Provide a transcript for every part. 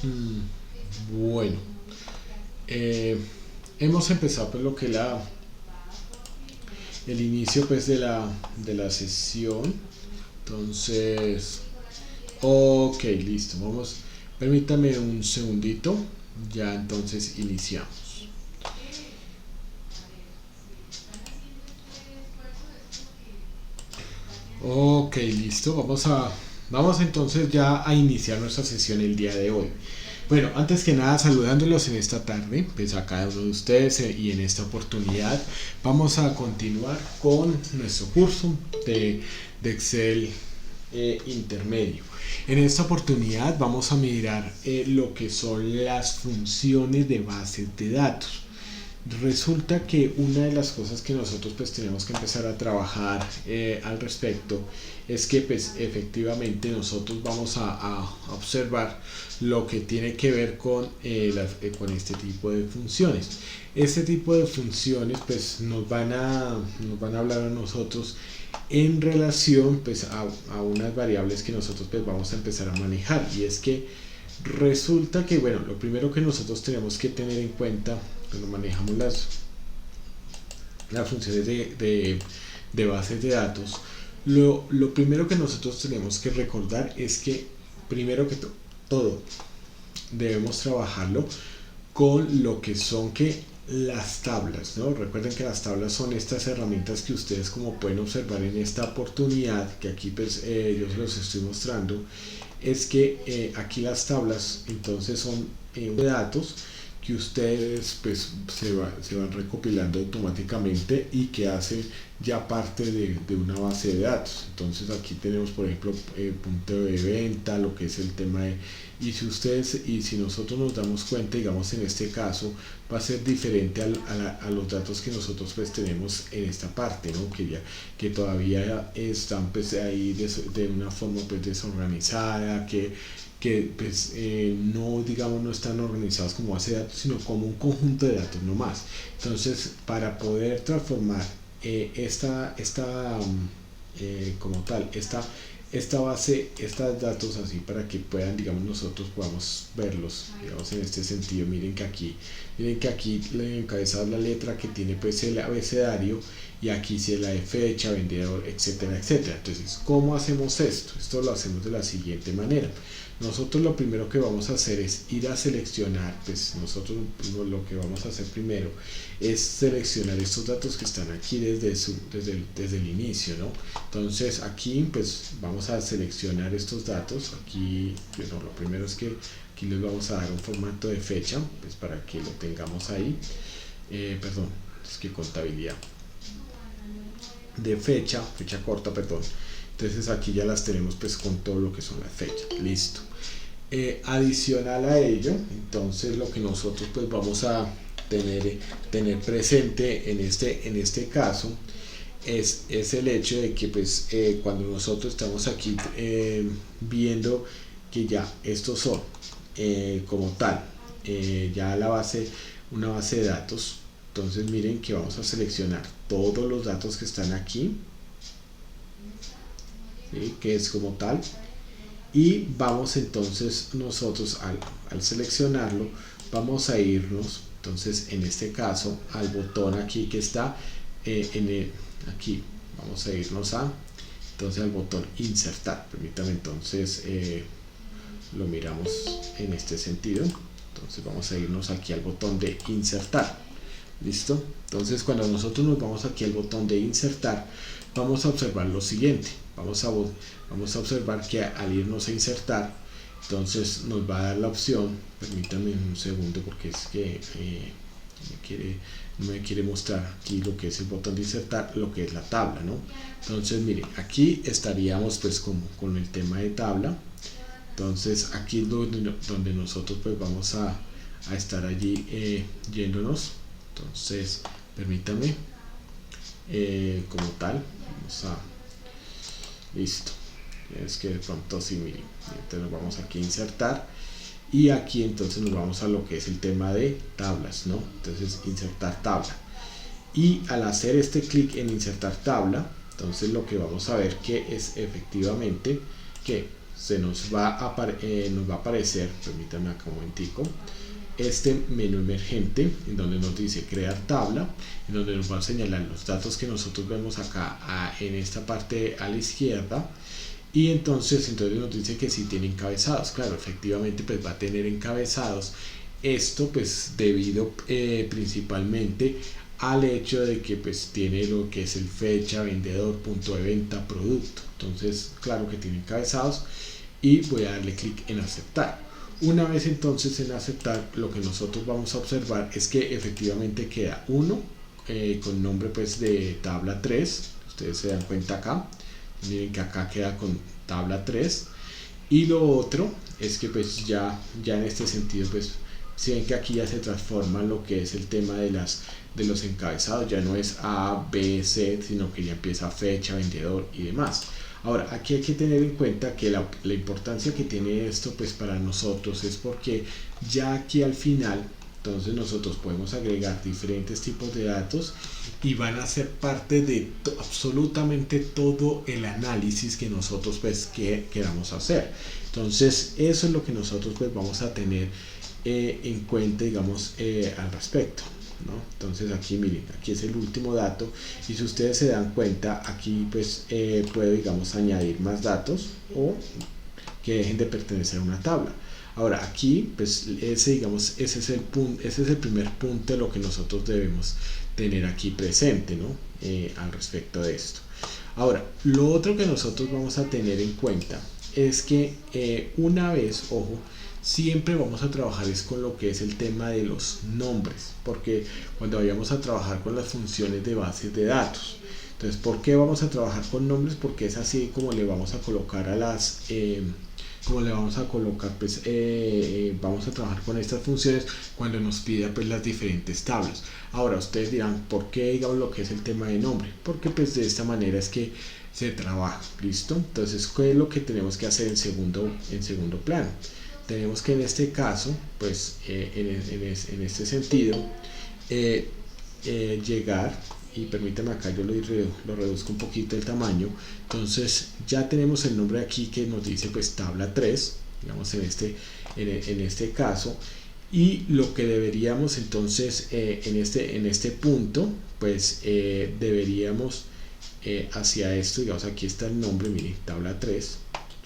Mm, bueno, eh, hemos empezado pues lo que el inicio pues de la sesión. Entonces, ok, listo. Vamos, permítame un segundito. Ya entonces iniciamos. Ok, listo. Vamos entonces ya a iniciar nuestra sesión el día de hoy. Bueno, antes que nada, saludándolos en esta tarde, pues a cada uno de ustedes y en esta oportunidad vamos a continuar con nuestro curso de Excel intermedio. En esta oportunidad vamos a mirar lo que son las funciones de bases de datos. Resulta que una de las cosas que nosotros pues tenemos que empezar a trabajar al respecto es que pues efectivamente nosotros vamos a observar lo que tiene que ver con este tipo de funciones. Este tipo de funciones pues nos van a hablar a nosotros en relación pues a unas variables que nosotros pues vamos a empezar a manejar, y es que resulta que bueno, lo primero que nosotros tenemos que tener en cuenta cuando manejamos las funciones de bases de datos, lo primero que nosotros tenemos que recordar es que primero que todo debemos trabajarlo con lo que son que las tablas, ¿no? Recuerden que las tablas son estas herramientas que ustedes, como pueden observar en esta oportunidad, que aquí pues yo se los estoy mostrando, es que aquí las tablas entonces son de datos que ustedes pues se van recopilando automáticamente y que hace ya parte de una base de datos. Entonces aquí tenemos por ejemplo punto de venta, lo que es el tema de, y si nosotros nos damos cuenta, digamos en este caso va a ser diferente a los datos que nosotros pues tenemos en esta parte, ¿no? Que todavía están pues ahí de una forma pues desorganizada, que pues, no, digamos, no están organizados como base de datos, sino como un conjunto de datos nomás. Entonces, para poder transformar como tal, esta base, estos datos así para que puedan, digamos, nosotros podamos verlos, digamos, en este sentido. Miren que aquí le encabezado la letra que tiene pues el abecedario, y aquí sí la de fecha, vendedor, etcétera, etcétera. Entonces, ¿cómo hacemos esto? Esto lo hacemos de la siguiente manera. Nosotros lo primero que vamos a hacer es ir a seleccionar, pues nosotros lo que vamos a hacer primero es seleccionar estos datos que están aquí desde el inicio, ¿no? Entonces aquí pues vamos a seleccionar estos datos. Aquí bueno, lo primero es que aquí les vamos a dar un formato de fecha, pues para que lo tengamos ahí. Perdón, es que contabilidad de fecha corta, perdón. Entonces aquí ya las tenemos pues con todo lo que son las fechas, listo. Adicional a ello, entonces lo que nosotros pues vamos a tener presente en este caso es el hecho de que pues cuando nosotros estamos aquí viendo que ya estos son como tal ya una base de datos. Entonces miren que vamos a seleccionar todos los datos que están aquí, ¿sí? Que es como tal, y vamos entonces nosotros al seleccionarlo vamos a irnos entonces en este caso al botón aquí que está aquí vamos a irnos entonces al botón insertar. Permítame entonces lo miramos en este sentido. Entonces vamos a irnos aquí al botón de insertar. Listo. Entonces cuando nosotros nos vamos aquí al botón de insertar, vamos a observar lo siguiente. Vamos a observar que al irnos a insertar, entonces nos va a dar la opción. Permítame un segundo porque es que no me quiere mostrar aquí lo que es el botón de insertar, lo que es la tabla, ¿no? Entonces miren, aquí estaríamos pues con el tema de tabla. Entonces aquí es donde nosotros pues vamos a estar allí yéndonos. Entonces permítame como tal vamos a listo. Es que de pronto sí, miren, entonces nos vamos aquí a insertar, y aquí entonces nos vamos a lo que es el tema de tablas, ¿no? Entonces insertar tabla, y al hacer este clic en insertar tabla, entonces lo que vamos a ver que es efectivamente que nos va a aparecer, permítanme acá un momentico, este menú emergente en donde nos dice crear tabla, en donde nos va a señalar los datos que nosotros vemos acá en esta parte a la izquierda. Y entonces nos dice que si tiene encabezados. Claro, efectivamente pues va a tener encabezados. Esto pues debido principalmente al hecho de que pues tiene lo que es el fecha, vendedor, punto de venta, producto. Entonces claro que tiene encabezados y voy a darle clic en aceptar. Una vez entonces en aceptar, lo que nosotros vamos a observar es que efectivamente queda uno con nombre pues de tabla 3. Ustedes se dan cuenta acá. Miren que acá queda con tabla 3. Y lo otro es que pues ya en este sentido pues si ven que aquí ya se transforma lo que es el tema de los encabezados. Ya no es A, B, C, sino que ya empieza fecha, vendedor y demás. Ahora aquí hay que tener en cuenta que la importancia que tiene esto pues para nosotros es porque ya aquí al final entonces nosotros podemos agregar diferentes tipos de datos y van a ser parte de absolutamente todo el análisis que nosotros pues queramos hacer. Entonces eso es lo que nosotros pues vamos a tener en cuenta, digamos, al respecto, ¿no? Entonces aquí miren, aquí es el último dato y si ustedes se dan cuenta aquí pues puedo, digamos, añadir más datos o que dejen de pertenecer a una tabla. Ahora aquí pues ese es el punto, ese es el primer punto de lo que nosotros debemos tener aquí presente, ¿no? Al respecto de esto. Ahora lo otro que nosotros vamos a tener en cuenta es que una vez, ojo, siempre vamos a trabajar es con lo que es el tema de los nombres, porque cuando vayamos a trabajar con las funciones de bases de datos, entonces ¿por qué vamos a trabajar con nombres? Porque es así como le vamos a colocar a las pues vamos a trabajar con estas funciones cuando nos pida pues las diferentes tablas. Ahora ustedes dirán, ¿por qué digamos lo que es el tema de nombre? Porque pues de esta manera es que se trabaja, ¿listo? Entonces, ¿qué es lo que tenemos que hacer en segundo plano? Tenemos que en este caso, pues en este sentido, llegar, y permítame acá yo lo reduzco un poquito el tamaño. Entonces ya tenemos el nombre aquí que nos dice pues tabla 3, digamos en este caso, y lo que deberíamos entonces en este punto pues deberíamos hacia esto, digamos aquí está el nombre, miren, tabla 3,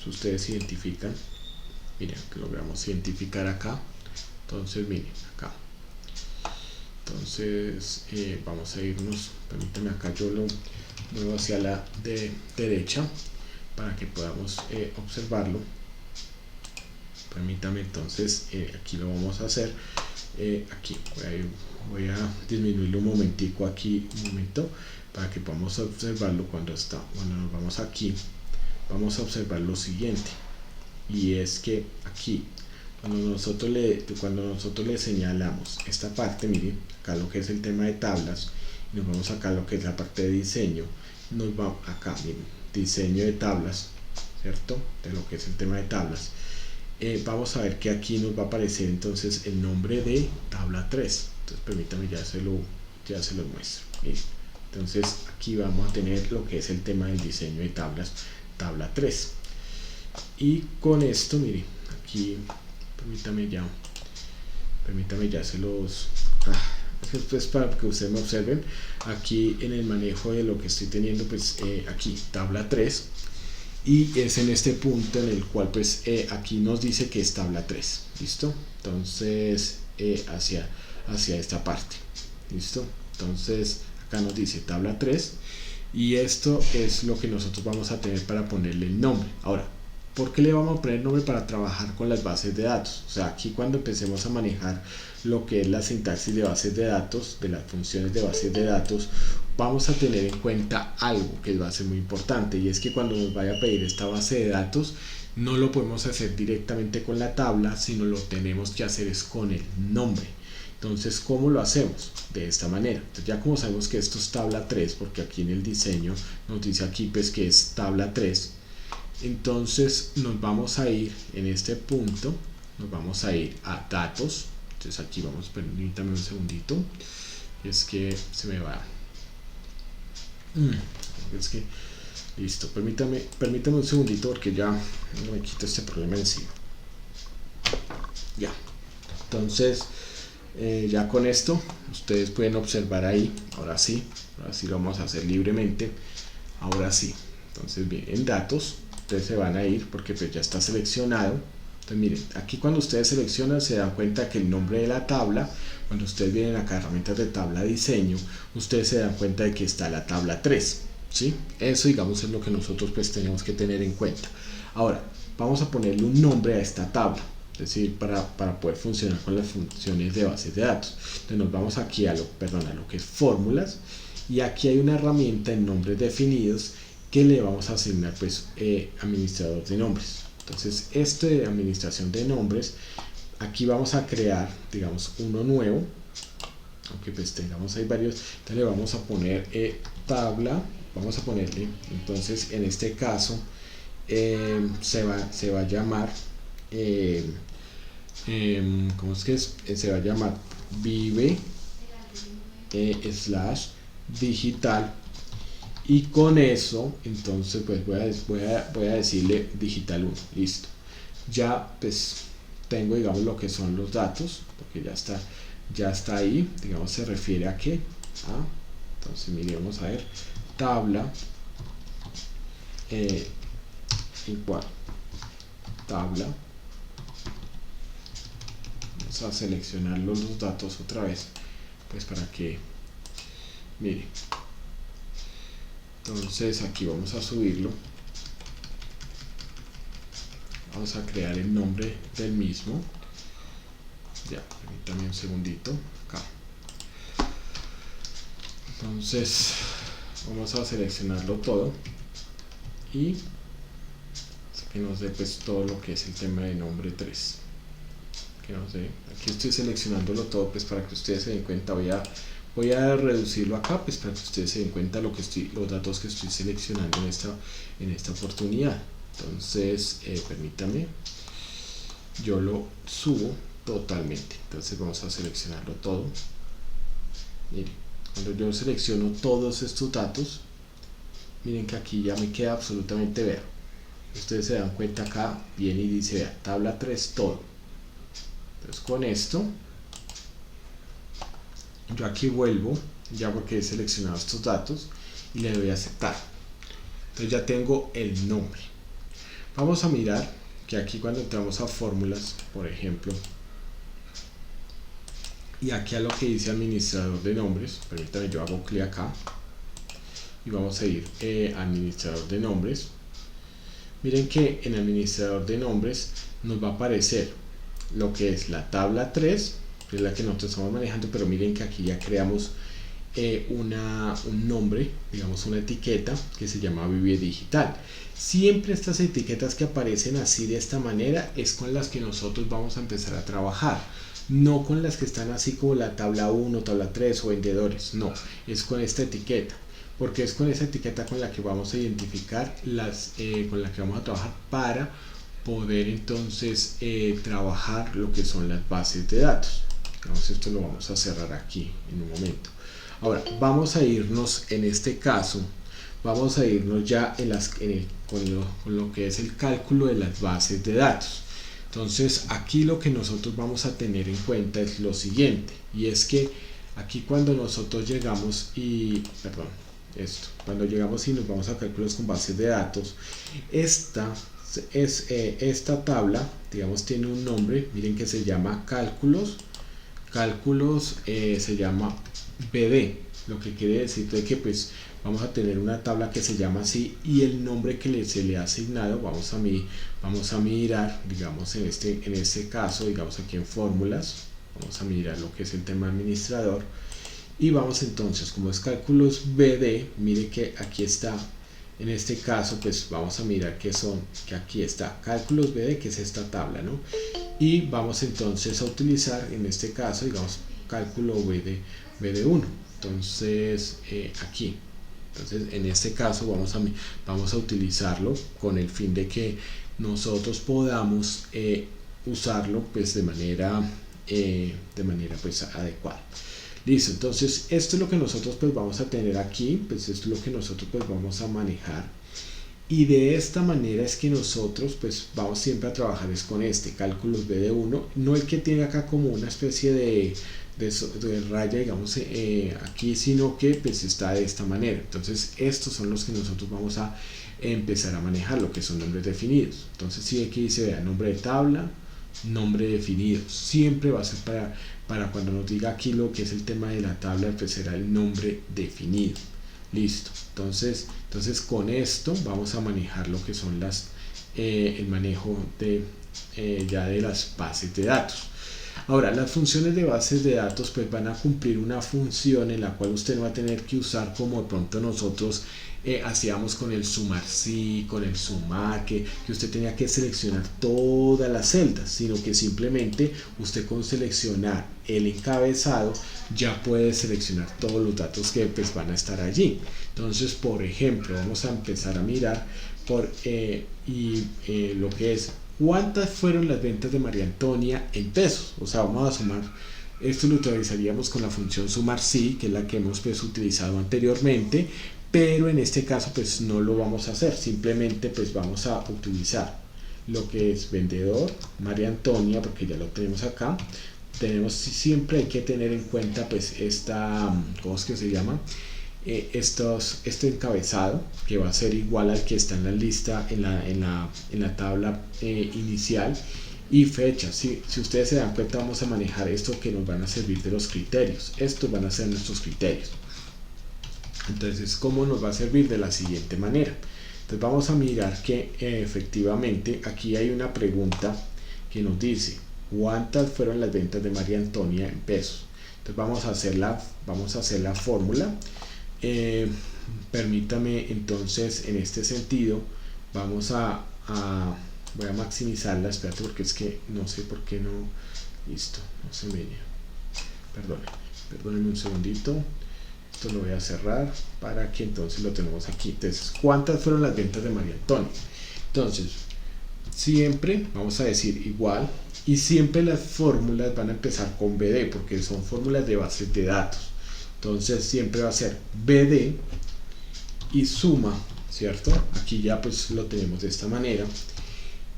si ustedes identifican, miren que logramos identificar acá. Entonces miren acá, entonces vamos a irnos, permítanme acá yo lo muevo hacia la derecha para que podamos observarlo. Permítame, entonces aquí lo vamos a hacer, aquí voy a disminuirlo un momentico aquí, un momento, para que podamos observarlo. Cuando nos vamos aquí, vamos a observar lo siguiente, y es que aquí cuando nosotros le señalamos esta parte, miren acá lo que es el tema de tablas, y nos vamos acá a lo que es la parte de diseño, nos va acá, miren, diseño de tablas, cierto, de lo que es el tema de tablas. Vamos a ver que aquí nos va a aparecer entonces el nombre de tabla 3. Entonces permítame, ya se lo muestro. Miren. Entonces aquí vamos a tener lo que es el tema del diseño de tablas, tabla 3. Y con esto, miren, aquí permítame ya se los esto es para que ustedes me observen aquí en el manejo de lo que estoy teniendo, pues aquí tabla 3, y es en este punto en el cual pues aquí nos dice que es tabla 3, listo. Entonces hacia esta parte, listo. Entonces acá nos dice tabla 3 y esto es lo que nosotros vamos a tener para ponerle el nombre. Ahora, ¿por qué le vamos a poner nombre? Para trabajar con las bases de datos. O sea, aquí cuando empecemos a manejar lo que es la sintaxis de bases de datos, de las funciones de bases de datos, vamos a tener en cuenta algo que va a ser muy importante, y es que cuando nos vaya a pedir esta base de datos, no lo podemos hacer directamente con la tabla, sino lo tenemos que hacer es con el nombre. Entonces, ¿cómo lo hacemos? De esta manera. Entonces, ya como sabemos que esto es tabla 3, porque aquí en el diseño nos dice aquí pues que es tabla 3, entonces nos vamos a ir en este punto, nos vamos a ir a datos. Entonces aquí vamos, permítame un segundito, es que se me va, es que Listo, permítame un segundito porque ya me quito este problema encima. Ya, entonces ya con esto ustedes pueden observar ahí. Ahora sí lo vamos a hacer libremente. Ahora sí, entonces bien, en datos ustedes se van a ir porque pues ya está seleccionado. Entonces miren, aquí cuando ustedes seleccionan se dan cuenta que el nombre de la tabla, cuando ustedes vienen acá a herramientas de tabla diseño, ustedes se dan cuenta de que está la tabla 3, ¿sí? Eso digamos es lo que nosotros pues tenemos que tener en cuenta. Ahora vamos a ponerle un nombre a esta tabla, es decir, para poder funcionar con las funciones de bases de datos. Entonces nos vamos aquí a lo que es fórmulas, y aquí hay una herramienta en nombres definidos que le vamos a asignar pues administrador de nombres. Entonces este de administración de nombres, aquí vamos a crear digamos uno nuevo, aunque pues tengamos ahí varios. Entonces le vamos a poner tabla, vamos a ponerle entonces en este caso se va a llamar ¿cómo es que es? Se va a llamar vive / digital, y con eso entonces pues voy a decirle digital 1. Listo, ya pues tengo digamos lo que son los datos porque ya está ahí, digamos se refiere a qué, entonces miremos a ver tabla igual tabla, vamos a seleccionar los datos otra vez pues para que mire. Entonces aquí vamos a subirlo, vamos a crear el nombre del mismo. Ya, permítame un segundito acá. Entonces vamos a seleccionarlo todo y que nos dé pues todo lo que es el tema de nombre 3, que nos dé. Aquí estoy seleccionándolo todo pues para que ustedes se den cuenta. Voy a reducirlo acá pues para que ustedes se den cuenta los datos que estoy seleccionando en esta oportunidad. Entonces permítame, yo lo subo totalmente. Entonces vamos a seleccionarlo todo. Miren, cuando yo selecciono todos estos datos, miren que aquí ya me queda absolutamente verde. Ustedes se dan cuenta acá, viene y dice vea, tabla 3 todo. Entonces con esto yo aquí vuelvo, ya porque he seleccionado estos datos, y le doy a aceptar. Entonces ya tengo el nombre. Vamos a mirar que aquí cuando entramos a fórmulas, por ejemplo, y aquí a lo que dice administrador de nombres, permítanme, yo hago clic acá y vamos a ir administrador de nombres. Miren que en administrador de nombres nos va a aparecer lo que es la tabla 3, que es la que nosotros estamos manejando, pero miren que aquí ya creamos un nombre, digamos una etiqueta que se llama Vive Digital. Siempre estas etiquetas que aparecen así de esta manera es con las que nosotros vamos a empezar a trabajar, no con las que están así como la tabla 1, tabla 3 o vendedores, no, es con esta etiqueta, porque es con esa etiqueta con la que vamos a identificar con la que vamos a trabajar para poder entonces trabajar lo que son las bases de datos. Entonces esto lo vamos a cerrar aquí en un momento. Ahora vamos a irnos, en este caso vamos a irnos ya con lo que es el cálculo de las bases de datos. Entonces aquí lo que nosotros vamos a tener en cuenta es lo siguiente, y es que aquí cuando nosotros llegamos cuando llegamos y nos vamos a cálculos con bases de datos, esta tabla digamos tiene un nombre, miren que se llama cálculos se llama BD, lo que quiere decir de que pues vamos a tener una tabla que se llama así, y el nombre que se le ha asignado vamos a mirar digamos en este caso, digamos aquí en fórmulas, vamos a mirar lo que es el tema administrador, y vamos entonces, como es cálculos BD, mire que aquí está, en este caso pues vamos a mirar que aquí está cálculos BD, que es esta tabla, ¿no? Y vamos entonces a utilizar en este caso digamos cálculo BD1. Entonces aquí, entonces en este caso vamos a utilizarlo con el fin de que nosotros podamos usarlo pues de manera pues adecuada. Listo, entonces esto es lo que nosotros pues vamos a tener aquí, pues esto es lo que nosotros pues vamos a manejar Y de esta manera es que nosotros pues vamos siempre a trabajar es con este cálculos BD1, no el que tiene acá como una especie de raya, digamos, aquí, sino que pues está de esta manera. Entonces estos son los que nosotros vamos a empezar a manejar, lo que son nombres definidos. Entonces si aquí dice, vea, nombre de tabla, nombre definido, siempre va a ser para cuando nos diga aquí lo que es el tema de la tabla, pues será el nombre definido. Listo. Entonces con esto vamos a manejar lo que son el manejo ya de las bases de datos. Ahora, las funciones de bases de datos pues van a cumplir una función en la cual usted no va a tener que usar como de pronto nosotros hacíamos con el sumar sí, con el sumar, que usted tenía que seleccionar todas las celdas, sino que simplemente usted con seleccionar el encabezado ya puede seleccionar todos los datos que pues van a estar allí. Entonces, por ejemplo, vamos a empezar a mirar lo que es cuántas fueron las ventas de María Antonia en pesos. O sea, vamos a sumar, esto lo utilizaríamos con la función sumar sí, que es la que hemos pues utilizado anteriormente, pero en este caso pues no lo vamos a hacer, simplemente pues vamos a utilizar lo que es vendedor María Antonia, porque ya lo tenemos acá. Siempre hay que tener en cuenta pues ¿cómo es que se llama? Este encabezado, que va a ser igual al que está en la lista, en la tabla inicial, y fecha. Si ustedes se dan cuenta, vamos a manejar esto que nos van a servir de los criterios. Estos van a ser nuestros criterios. Entonces, ¿cómo nos va a servir? De la siguiente manera. Entonces vamos a mirar que efectivamente aquí hay una pregunta que nos dice ¿cuántas fueron las ventas de María Antonia en pesos? Entonces vamos a hacer la fórmula. Permítame entonces, en este sentido vamos voy a maximizarla, espérate, porque es que no sé por qué no, listo, no se me, perdónenme un segundito, esto lo voy a cerrar para que entonces lo tenemos aquí. Entonces, ¿cuántas fueron las ventas de María Antonia? Entonces, siempre vamos a decir igual, y siempre las fórmulas van a empezar con BD, porque son fórmulas de bases de datos. Entonces siempre va a ser BD y suma, ¿cierto? Aquí ya pues lo tenemos de esta manera.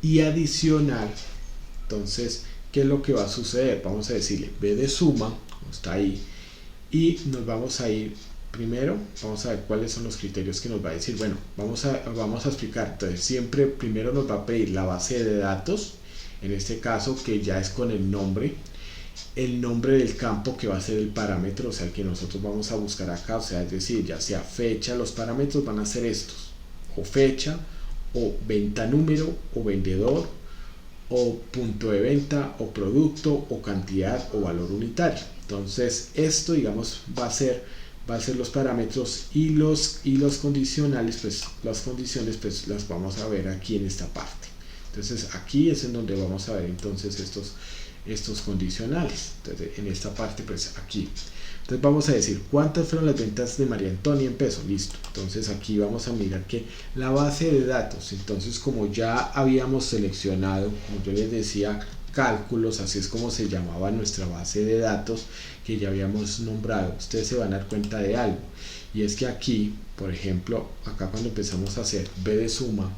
Y adicional, entonces, ¿qué es lo que va a suceder? Vamos a decirle BD suma, está ahí, y nos vamos a ir primero, vamos a ver cuáles son los criterios que nos va a decir. Bueno, vamos a explicar. Entonces siempre primero nos va a pedir la base de datos, en este caso que ya es con el nombre del campo que va a ser el parámetro, o sea, el que nosotros vamos a buscar acá, o sea, es decir, ya sea fecha, los parámetros van a ser estos, o fecha, o venta número, o vendedor, o punto de venta, o producto, o cantidad, o valor unitario. Entonces esto, digamos, va a ser los parámetros, y los condicionales, pues las condiciones pues las vamos a ver aquí en esta parte. Entonces aquí es en donde vamos a ver entonces estos condicionales. Entonces en esta parte pues aquí, entonces vamos a decir cuántas fueron las ventas de María Antonia en pesos. Listo. Entonces aquí vamos a mirar que la base de datos, entonces como ya habíamos seleccionado, como yo les decía, cálculos, así es como se llamaba nuestra base de datos que ya habíamos nombrado, ustedes se van a dar cuenta de algo, y es que aquí, por ejemplo, acá cuando empezamos a hacer B de suma,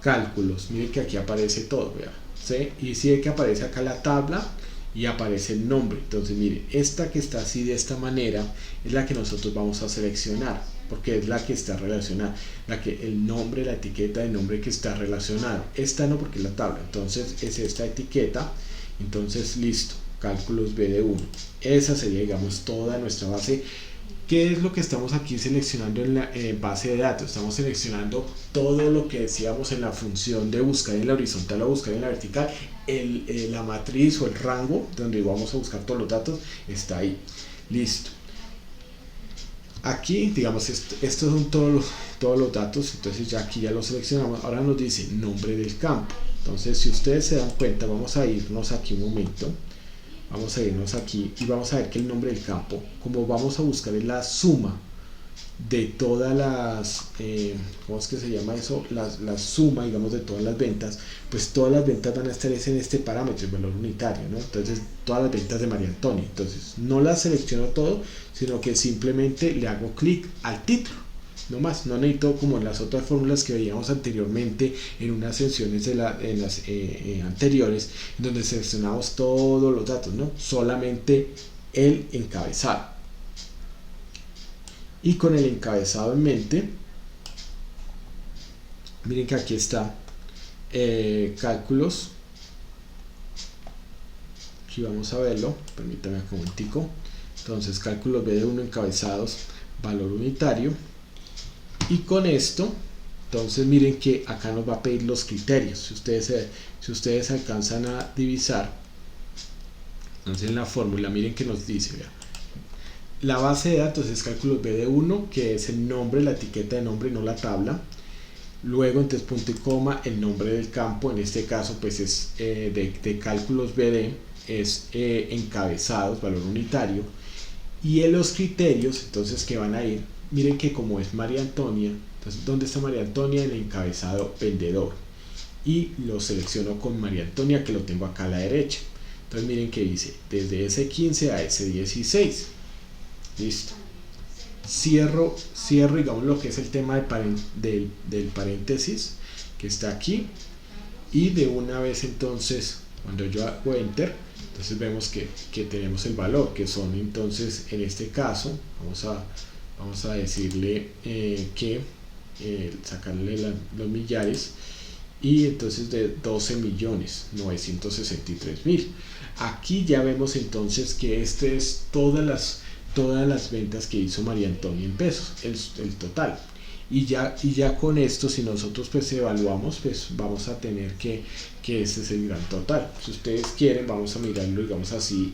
cálculos, miren que aquí aparece todo, ¿verdad? ¿Sí? Y si es que aparece acá la tabla y aparece el nombre. Entonces miren, esta que está así de esta manera es la que nosotros vamos a seleccionar, porque es la que está relacionada, el nombre, la etiqueta de nombre que está relacionado. Esta no, porque es la tabla, entonces es esta etiqueta. Entonces listo, cálculos BD1, esa sería, digamos, toda nuestra base. ¿Qué es lo que estamos aquí seleccionando en la base de datos? Estamos seleccionando todo lo que decíamos en la función de buscar en la horizontal o buscar en la vertical. La matriz o el rango donde vamos a buscar todos los datos está ahí. Listo. Aquí, digamos, estos son todos los datos. Entonces ya aquí ya los seleccionamos. Ahora nos dice nombre del campo. Entonces, si ustedes se dan cuenta, vamos a irnos aquí un momento. Vamos a irnos aquí y vamos a ver que el nombre del campo, como vamos a buscar en la suma de todas las, ¿cómo es que se llama eso? La suma, digamos, de todas las ventas, pues todas las ventas van a estar en este parámetro, el valor unitario, ¿no? Entonces, todas las ventas de María Antonia. Entonces, no las selecciono todo, sino que simplemente le hago clic al título. no más, no necesito como las otras fórmulas que veíamos anteriormente en unas sesiones en las anteriores, en donde seleccionamos todos los datos, ¿no? Solamente el encabezado. Y con el encabezado en mente, miren que aquí está cálculos. Aquí vamos a verlo, permítanme un momentico. Entonces, cálculos BD1 encabezados, valor unitario. Y con esto, entonces miren que acá nos va a pedir los criterios. Si ustedes alcanzan a divisar, entonces en la fórmula, miren que nos dice, vean, la base de datos es cálculos BD1, que es el nombre, la etiqueta de nombre, no la tabla. Luego, entonces, punto y coma, el nombre del campo, en este caso, pues es de cálculos BD, es encabezados, valor unitario. Y en los criterios, entonces, que van a ir, miren que como es María Antonia, entonces, ¿dónde está María Antonia? En el encabezado vendedor. Y lo selecciono con María Antonia, que lo tengo acá a la derecha. Entonces, miren que dice, desde S15 a S16. Listo. Cierro, digamos, lo que es el tema del paréntesis, que está aquí. Y de una vez, entonces, cuando yo hago Enter, entonces vemos que tenemos el valor, que son, entonces, en este caso, vamos a decirle sacarle los millares, y entonces de 12.963.000. Aquí ya vemos entonces que este es todas las ventas que hizo María Antonia en pesos, el total. Y ya con esto, si nosotros pues evaluamos, pues vamos a tener que este es el gran total. Si ustedes quieren, vamos a mirarlo, digamos así,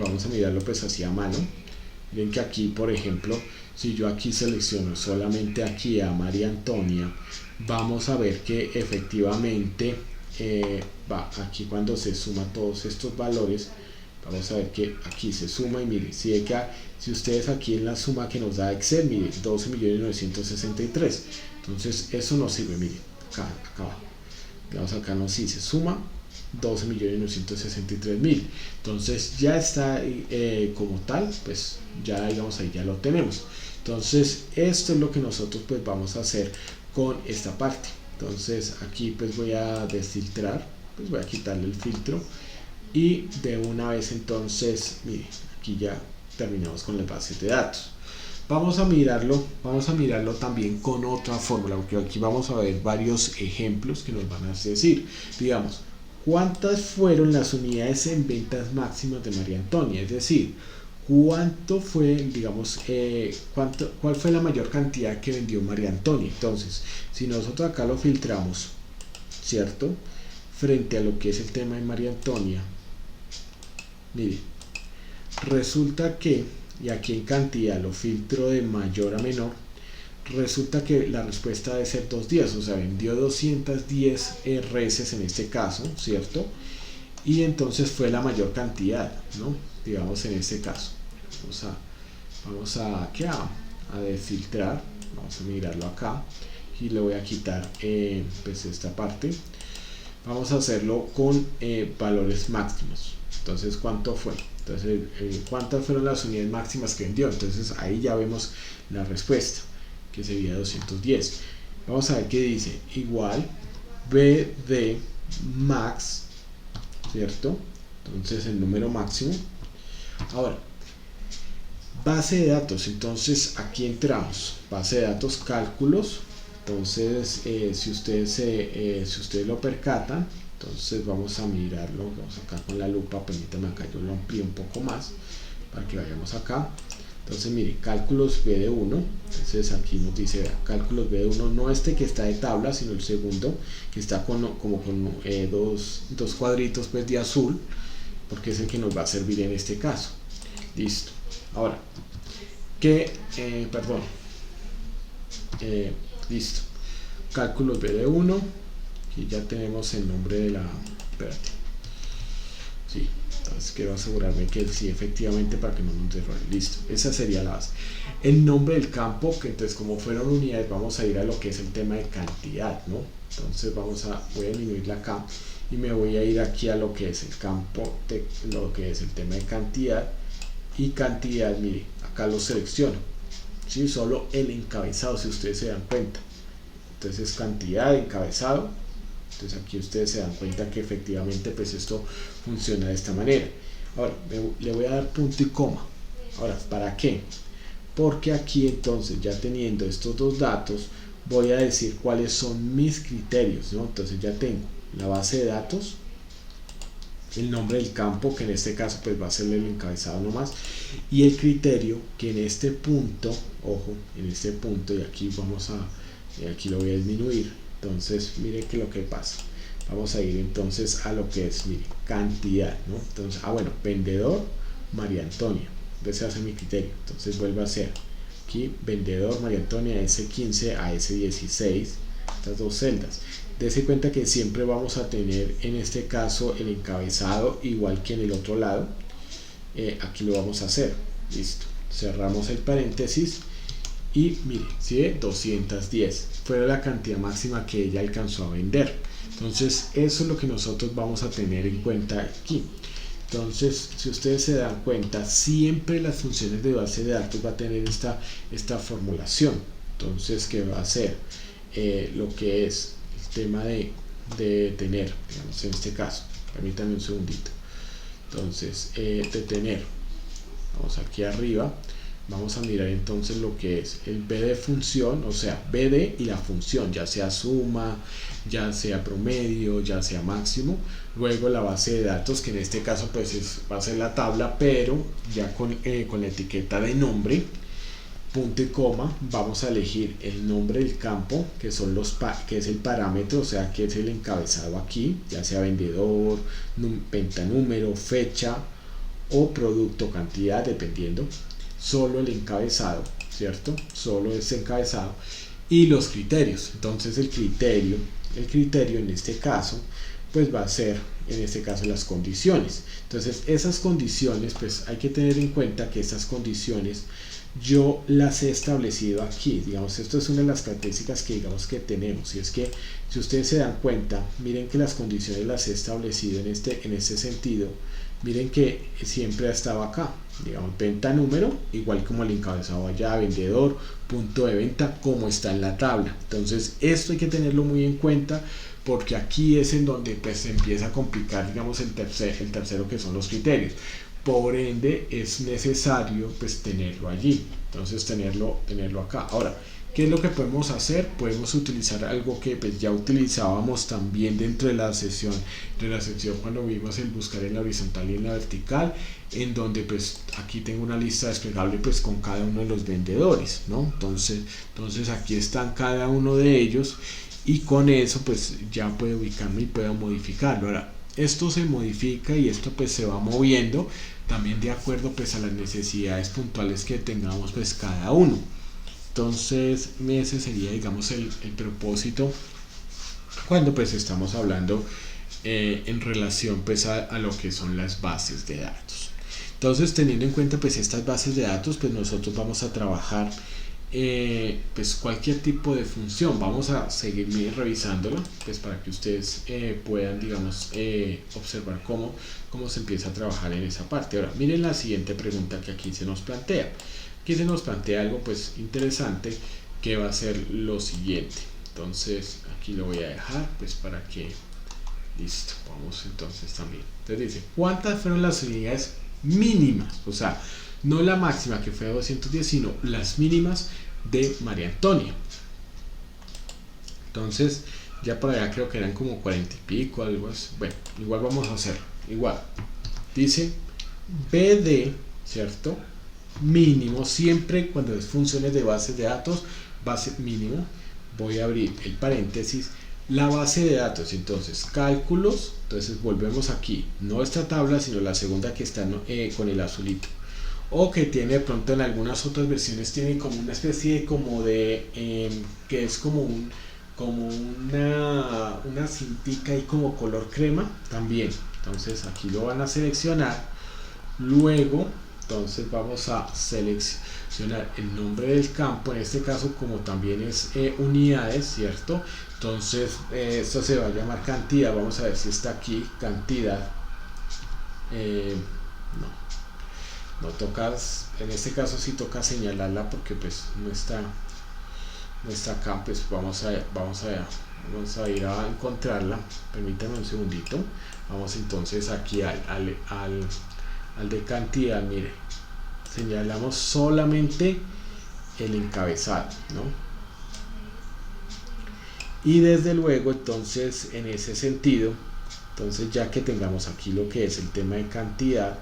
vamos a mirarlo pues así a mano. Ven que aquí, por ejemplo, si yo aquí selecciono solamente aquí a María Antonia, vamos a ver que efectivamente aquí cuando se suma todos estos valores, vamos a ver que aquí se suma, y miren, si ustedes aquí en la suma que nos da Excel, miren, 12.963.000, entonces eso no sirve, miren, acá vamos acá, no, si se suma 12.963.000, entonces ya está como tal, pues ya digamos ahí ya lo tenemos. Entonces esto es lo que nosotros pues vamos a hacer con esta parte. Entonces aquí pues voy a desfiltrar, pues voy a quitarle el filtro, y de una vez entonces, mire, aquí ya terminamos con las bases de datos. Vamos a mirarlo también con otra fórmula, porque aquí vamos a ver varios ejemplos que nos van a decir, digamos, cuántas fueron las unidades en ventas máximas de María Antonia, es decir, cuánto fue, digamos, cuál fue la mayor cantidad que vendió María Antonia. Entonces, si nosotros acá lo filtramos, ¿cierto? Frente a lo que es el tema de María Antonia, mire, resulta que, y aquí en cantidad lo filtro de mayor a menor, resulta que la respuesta debe ser 2 días, o sea, vendió 210 reses en este caso, ¿cierto? Y entonces fue la mayor cantidad, ¿no? Digamos en este caso. Vamos a desfiltrar, vamos a mirarlo acá, y le voy a quitar pues esta parte. Vamos a hacerlo con valores máximos. Entonces, ¿cuánto fue? Entonces, ¿cuántas fueron las unidades máximas que vendió? Entonces, ahí ya vemos la respuesta, que sería 210. Vamos a ver qué dice. Igual BD max, ¿cierto? Entonces, el número máximo. Ahora, base de datos. Entonces, aquí entramos. Base de datos, cálculos. Entonces, si ustedes lo percatan, entonces vamos a mirarlo, vamos acá con la lupa, permítanme acá, yo lo amplío un poco más para que vayamos acá. Entonces, mire, cálculos BD1, entonces aquí nos dice, vea, cálculos BD1, no este que está de tabla, sino el segundo, que está como con dos cuadritos pues de azul, porque es el que nos va a servir en este caso. Listo. Ahora, listo, cálculos BD1, aquí ya tenemos el nombre de la, espérate, sí, entonces quiero asegurarme que sí, efectivamente, para que no nos errore. Listo, esa sería la base. El nombre del campo, que entonces como fueron unidades, vamos a ir a lo que es el tema de cantidad, ¿no? Entonces voy a disminuirla acá y me voy a ir aquí a lo que es el campo lo que es el tema de cantidad, y cantidad, mire, acá lo selecciono. ¿sí? Solo el encabezado, si ustedes se dan cuenta. Entonces cantidad de encabezado. Entonces aquí ustedes se dan cuenta que efectivamente pues esto funciona de esta manera. Ahora le voy a dar punto y coma. Ahora, ¿para qué? Porque aquí entonces, ya teniendo estos dos datos, voy a decir cuáles son mis criterios, ¿no? Entonces ya tengo la base de datos, el nombre del campo, que en este caso pues va a ser el encabezado nomás, y el criterio, que en este punto, ojo, en este punto, y aquí aquí lo voy a disminuir. Entonces miren que lo que pasa, vamos a ir entonces a lo que es, mire, cantidad, ¿no? Entonces, bueno, vendedor María Antonia, ese va a ser mi criterio. Entonces vuelvo a hacer aquí vendedor María Antonia S15 a S16, estas dos celdas. Dese cuenta que siempre vamos a tener en este caso el encabezado igual que en el otro lado. Aquí lo vamos a hacer, listo, cerramos el paréntesis y mire, ¿sí? 210 fue la cantidad máxima que ella alcanzó a vender. Entonces eso es lo que nosotros vamos a tener en cuenta aquí. Entonces, si ustedes se dan cuenta, siempre las funciones de base de datos va a tener esta formulación. Entonces, ¿qué va a hacer? Lo que es el tema de tener, digamos en este caso, permítanme un segundito. Entonces, de tener, vamos aquí arriba, vamos a mirar entonces lo que es el BD función, o sea, BD y la función, ya sea suma, ya sea promedio, ya sea máximo. Luego la base de datos, que en este caso pues va a ser la tabla, pero ya con la etiqueta de nombre, punto y coma, vamos a elegir el nombre del campo, que es el parámetro, o sea, que es el encabezado aquí, ya sea vendedor, venta número, fecha o producto, cantidad, dependiendo. Solo el encabezado, ¿cierto? Solo ese encabezado. Y los criterios. Entonces el criterio en este caso, pues va a ser, en este caso, las condiciones. Entonces esas condiciones, pues hay que tener en cuenta que esas condiciones yo las he establecido aquí. Digamos, esto es una de las características que digamos que tenemos. Y es que, si ustedes se dan cuenta, miren que las condiciones las he establecido en este sentido. Miren que siempre ha estado acá, digamos, venta número, igual como el encabezado allá, vendedor, punto de venta, como está en la tabla. Entonces esto hay que tenerlo muy en cuenta, porque aquí es en donde pues se empieza a complicar, digamos, el tercero, que son los criterios. Por ende es necesario pues tenerlo allí, entonces tenerlo acá. Ahora, ¿qué es lo que podemos hacer? Podemos utilizar algo que pues ya utilizábamos también dentro de la sección cuando vimos el buscar en la horizontal y en la vertical, en donde pues aquí tengo una lista desplegable pues con cada uno de los vendedores, ¿no? Entonces aquí están cada uno de ellos, y con eso pues ya puedo ubicarme y puedo modificarlo. Ahora, esto se modifica y esto pues se va moviendo también de acuerdo pues a las necesidades puntuales que tengamos pues cada uno. Entonces ese sería, digamos, el propósito cuando pues estamos hablando en relación pues a lo que son las bases de datos. Entonces, teniendo en cuenta pues estas bases de datos, pues nosotros vamos a trabajar pues cualquier tipo de función. Vamos a seguir revisándolo pues para que ustedes puedan, digamos, observar cómo se empieza a trabajar en esa parte. Ahora miren la siguiente pregunta que aquí se nos plantea. Aquí se nos plantea algo pues interesante, que va a ser lo siguiente. Entonces aquí lo voy a dejar pues para que, listo, vamos entonces también. Entonces dice, ¿cuántas fueron las unidades mínimas? O sea, no la máxima, que fue 210, sino las mínimas de María Antonia. Entonces ya por allá creo que eran como 40 y pico, algo así. Bueno, igual vamos a hacer igual. Dice BD, ¿cierto? Mínimo, siempre cuando es funciones de bases de datos, base mínimo, voy a abrir el paréntesis, la base de datos, entonces cálculos. Entonces volvemos aquí, no esta tabla, sino la segunda que está con el azulito, o que tiene de pronto en algunas otras versiones, tiene como una especie de que es como una cintica y como color crema también. Entonces aquí lo van a seleccionar. Luego entonces vamos a seleccionar el nombre del campo, en este caso como también es unidades, ¿cierto? Entonces esto se va a llamar cantidad. Vamos a ver si está aquí, cantidad. No, no tocas, en este caso sí toca señalarla porque pues no está acá. Pues vamos a ir a encontrarla. Permítanme un segundito. Vamos entonces aquí al de cantidad. Mire, señalamos solamente el encabezado, ¿no? Y desde luego entonces en ese sentido, entonces ya que tengamos aquí lo que es el tema de cantidad,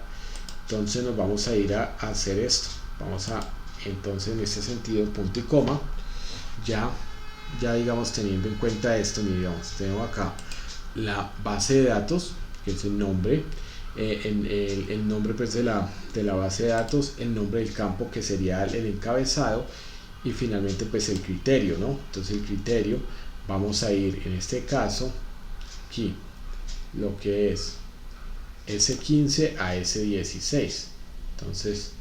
entonces nos vamos a ir a hacer esto. Vamos a, entonces en este sentido, punto y coma, ya digamos teniendo en cuenta esto, digamos, tengo acá la base de datos, que es el nombre, el nombre pues de la base de datos, el nombre del campo que sería el encabezado, y finalmente pues el criterio, ¿no? Entonces el criterio, vamos a ir en este caso aquí lo que es S15 a S16. Entonces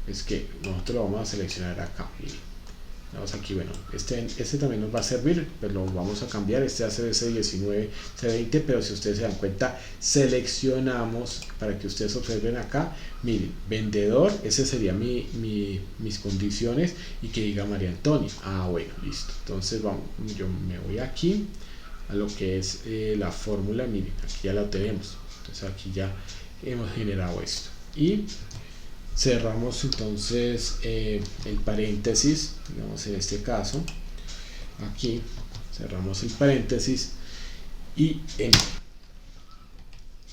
es que nosotros lo vamos a seleccionar acá. Vamos aquí, bueno, este también nos va a servir, pero lo vamos a cambiar. Este hace S19, C20, pero si ustedes se dan cuenta, seleccionamos para que ustedes observen acá. Miren, vendedor, ese sería mis condiciones, y que diga María Antonia. Bueno, listo. Entonces vamos, yo me voy aquí a lo que es la fórmula. Miren, aquí ya la tenemos. Entonces aquí ya hemos generado esto y cerramos entonces el paréntesis, digamos en este caso aquí cerramos el paréntesis y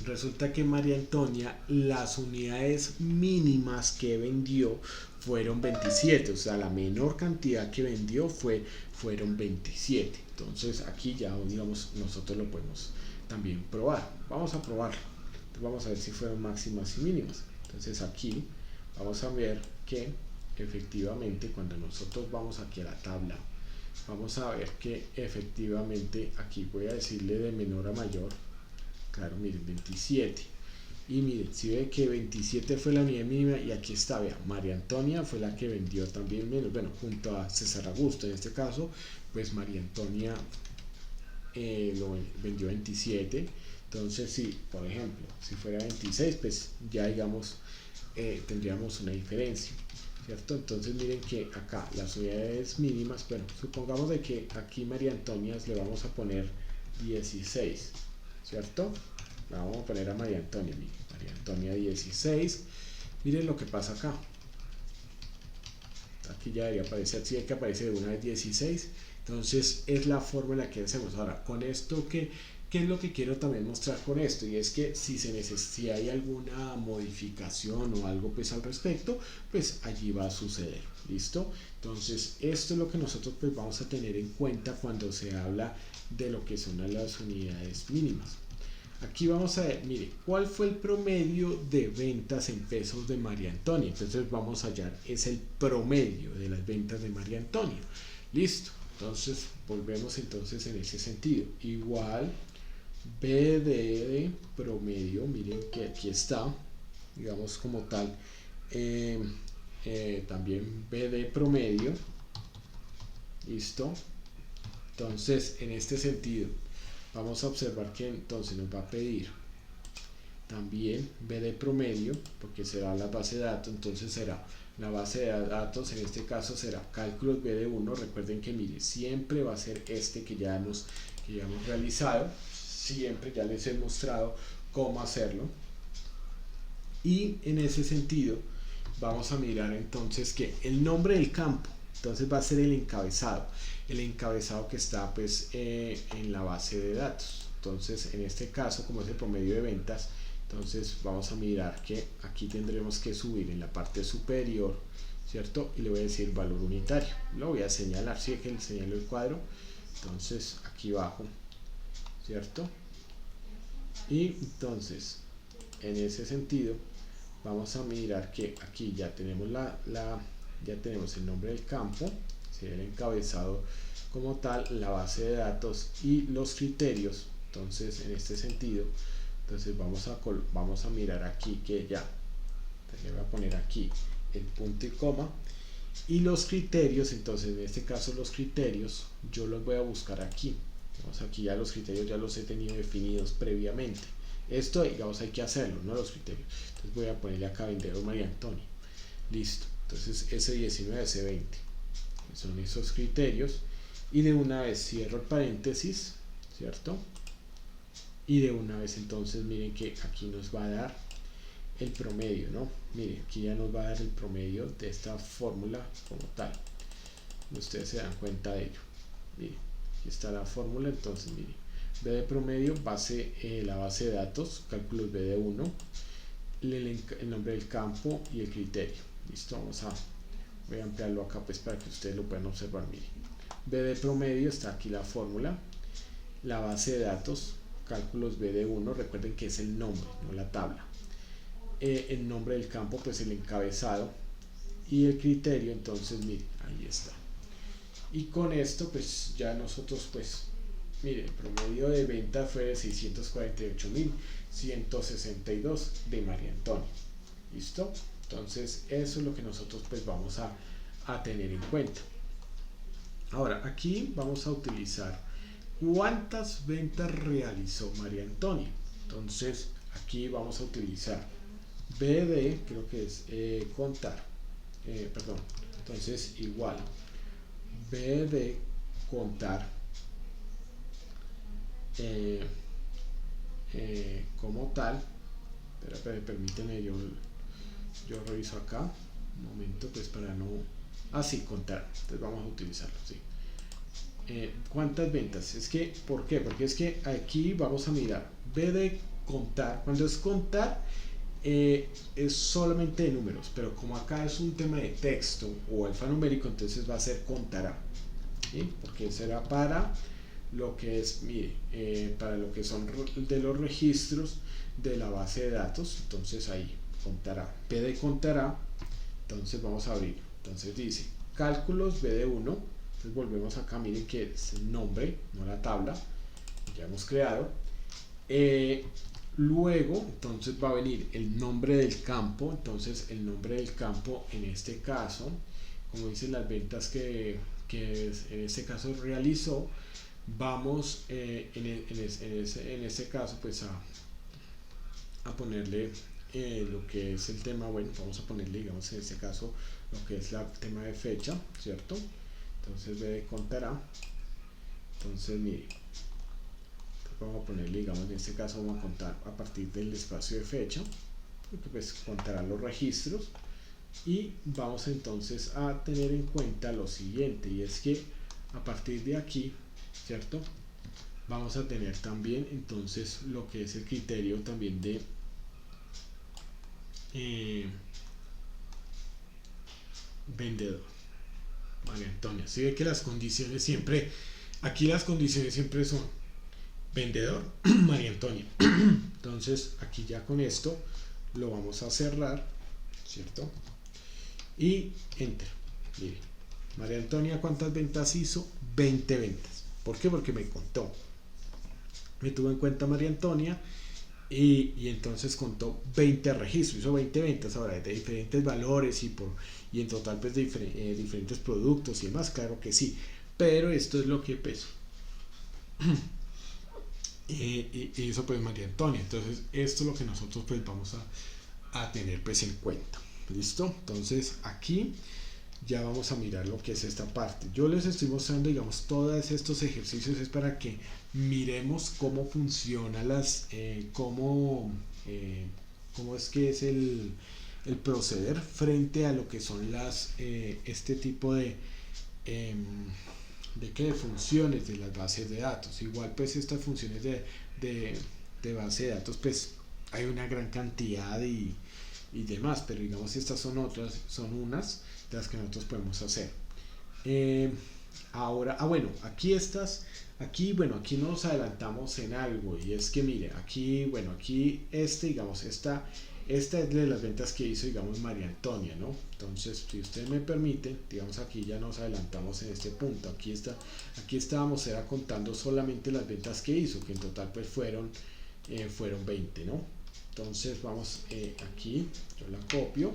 resulta que María Antonia, las unidades mínimas que vendió fueron 27, o sea, la menor cantidad que vendió fueron 27. Entonces aquí ya, digamos, nosotros lo podemos también probar. Vamos a probarlo. Entonces, vamos a ver si fueron máximas y mínimas. Entonces aquí vamos a ver que efectivamente cuando nosotros vamos aquí a la tabla, vamos a ver que efectivamente aquí voy a decirle de menor a mayor. Claro, miren, 27. Y miren, si ve que 27 fue la unidad mínima, y aquí está, vean, María Antonia fue la que vendió también menos, bueno, junto a César Augusto en este caso, pues María Antonia lo vendió 27. Entonces, si por ejemplo, si fuera 26, pues ya digamos, tendríamos una diferencia, ¿cierto? Entonces miren que acá las unidades mínimas, bueno, supongamos de que aquí María Antonia le vamos a poner 16, ¿cierto? La vamos a poner a María Antonia, miren, María Antonia 16. Miren lo que pasa acá. Aquí ya debería aparecer, si hay que aparecer de una vez 16. Entonces es la forma en la que hacemos. Ahora, con esto, ¿qué es lo que quiero también mostrar con esto? Y es que si hay alguna modificación o algo pues al respecto, pues allí va a suceder. ¿Listo? Entonces esto es lo que nosotros pues vamos a tener en cuenta cuando se habla de lo que son las unidades mínimas. Aquí vamos a ver, mire, ¿cuál fue el promedio de ventas en pesos de María Antonia? Entonces vamos a hallar, es el promedio de las ventas de María Antonia. Listo, entonces volvemos entonces en ese sentido. Igual BD de promedio, miren que aquí está, digamos como tal, también BD promedio. Listo, entonces en este sentido vamos a observar que entonces nos va a pedir también BD promedio, porque será la base de datos. Entonces será la base de datos, en este caso será cálculos BD1. Recuerden que mire, siempre va a ser este que ya hemos realizado, siempre ya les he mostrado cómo hacerlo. Y en ese sentido vamos a mirar entonces que el nombre del campo, entonces va a ser el encabezado que está pues en la base de datos. Entonces en este caso, como es el promedio de ventas, entonces vamos a mirar que aquí tendremos que subir en la parte superior, ¿cierto? Y le voy a decir valor unitario, lo voy a señalar, si es que le señalo el cuadro, entonces aquí abajo, ¿cierto? Y entonces en ese sentido vamos a mirar que aquí ya tenemos ya tenemos el nombre del campo, el encabezado como tal, la base de datos y los criterios. Entonces en este sentido, entonces vamos a mirar aquí que ya le voy a poner aquí el punto y coma y los criterios. Entonces en este caso los criterios yo los voy a buscar aquí. Digamos, aquí ya los criterios ya los he tenido definidos previamente. Esto digamos hay que hacerlo, no los criterios. Entonces voy a ponerle acá vendedor María Antonia. Listo. Entonces S19, S20 son esos criterios, y de una vez cierro el paréntesis, ¿cierto? Y de una vez entonces miren que aquí nos va a dar el promedio, ¿no? Miren, aquí ya nos va a dar el promedio de esta fórmula como tal. Ustedes se dan cuenta de ello. Miren, aquí está la fórmula. Entonces miren, B de promedio, la base de datos, cálculos B de 1, el nombre del campo y el criterio. Listo, voy a ampliarlo acá pues para que ustedes lo puedan observar. Miren, B de promedio, está aquí la fórmula, la base de datos, cálculos B de 1, recuerden que es el nombre, no la tabla. El nombre del campo, pues el encabezado, y el criterio. Entonces miren, ahí está. Y con esto pues ya nosotros pues miren, el promedio de venta fue de 648.162 de María Antonia. ¿Listo? Entonces eso es lo que nosotros pues vamos a tener en cuenta. Ahora aquí vamos a utilizar cuántas ventas realizó María Antonia. Entonces aquí vamos a utilizar BD, creo que es contar, perdón, entonces igual BD contar como tal. Pero permíteme, yo reviso acá un momento pues para no así contar. Entonces vamos a utilizarlo, ¿sí? ¿Cuántas ventas? Es que, ¿por qué? Porque es que aquí vamos a mirar B de contar. Cuando es contar es solamente de números, pero como acá es un tema de texto o alfanumérico, entonces va a ser contará, ¿sí? Porque será para lo que es, mire, para lo que son de los registros de la base de datos. Entonces ahí contará, P de contará. Entonces vamos a abrir, entonces dice cálculos B de 1. Entonces volvemos acá, miren que es el nombre, no la tabla, ya hemos creado. Luego entonces va a venir el nombre del campo. Entonces el nombre del campo en este caso, como dicen las ventas que en este caso realizó, vamos en este caso pues a ponerle lo que es el tema. Bueno, vamos a ponerle, digamos, en este caso lo que es el tema de fecha, ¿cierto? Entonces B contará. Entonces mire, vamos a ponerle, digamos, en este caso vamos a contar a partir del espacio de fecha, porque pues contará los registros. Y vamos entonces a tener en cuenta lo siguiente, y es que a partir de aquí, ¿cierto?, vamos a tener también entonces lo que es el criterio también de vendedor. María Antonia, si ve que las condiciones siempre, aquí las condiciones siempre son vendedor, María Antonia. Entonces aquí ya con esto lo vamos a cerrar, ¿cierto? Y enter. Mire, María Antonia, ¿cuántas ventas hizo? 20 ventas. ¿Por qué? Porque me contó, me tuvo en cuenta María Antonia, y entonces contó 20 registros, hizo 20 ventas. Ahora, de diferentes valores y en total pues de diferentes productos y demás, claro que sí, pero esto es lo que pues hizo pues María Antonia. Entonces esto es lo que nosotros pues vamos a tener pues en cuenta. ¿Listo? Entonces aquí ya vamos a mirar lo que es esta parte. Yo les estoy mostrando, digamos, todos estos ejercicios es para que miremos cómo funciona cómo es que es el proceder frente a lo que son este tipo de funciones de las bases de datos. Igual pues estas funciones de base de datos pues hay una gran cantidad y demás, pero digamos estas son unas de las que nosotros podemos hacer. Ahora, bueno, aquí nos adelantamos en algo, y es que mire, aquí digamos, esta es de las ventas que hizo, digamos, María Antonia, ¿no? Entonces, si ustedes me permiten, digamos, aquí ya nos adelantamos en este punto. Aquí estábamos contando solamente las ventas que hizo, que en total pues fueron 20, ¿no? Entonces vamos aquí, yo la copio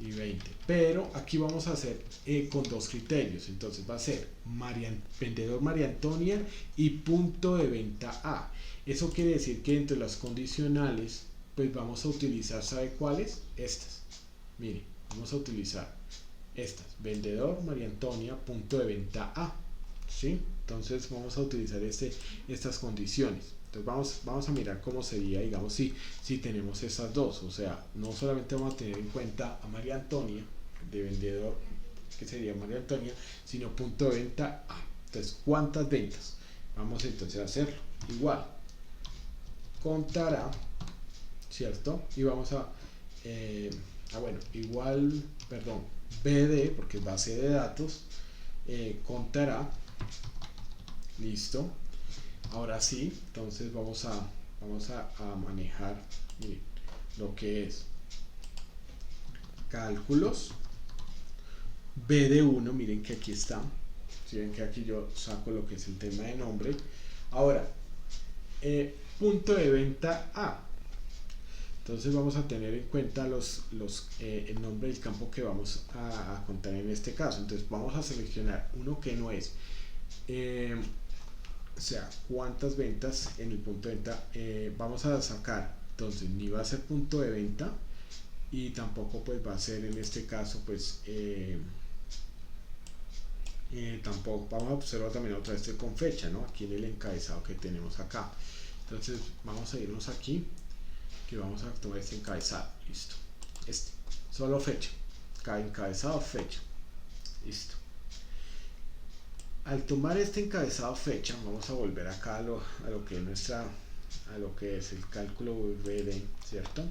y 20, pero aquí vamos a hacer con dos criterios. Entonces va a ser vendedor María Antonia y punto de venta A. Eso quiere decir que entre las condicionales pues vamos a utilizar, ¿sabe cuáles? Estas. Mire, vamos a utilizar estas, vendedor María Antonia, punto de venta A, ¿sí? Entonces vamos a utilizar estas condiciones. Entonces vamos a mirar cómo sería, digamos, si tenemos esas dos. O sea, no solamente vamos a tener en cuenta a María Antonia de vendedor, que sería María Antonia, sino punto de venta A. Entonces, ¿cuántas ventas? Vamos entonces a hacerlo. Igual, contará, ¿cierto? Y vamos a, bueno, igual, perdón, BD, porque es base de datos, contará, listo. Ahora sí, entonces vamos a manejar, miren, lo que es cálculos BD1, miren que aquí está, si ven que aquí yo saco lo que es el tema de nombre. Ahora, punto de venta A. Entonces vamos a tener en cuenta el nombre del campo que vamos a contar en este caso. Entonces vamos a seleccionar uno que no es, o sea, cuántas ventas en el punto de venta. Vamos a sacar, entonces ni va a ser punto de venta y tampoco pues va a ser en este caso pues tampoco. Vamos a observar también otra vez con fecha, ¿no? Aquí en el encabezado que tenemos acá. Entonces vamos a irnos aquí, que vamos a tomar este encabezado, listo, solo fecha, cada encabezado fecha, listo. Al tomar este encabezado fecha, vamos a volver acá a lo que es el cálculo VD, ¿cierto?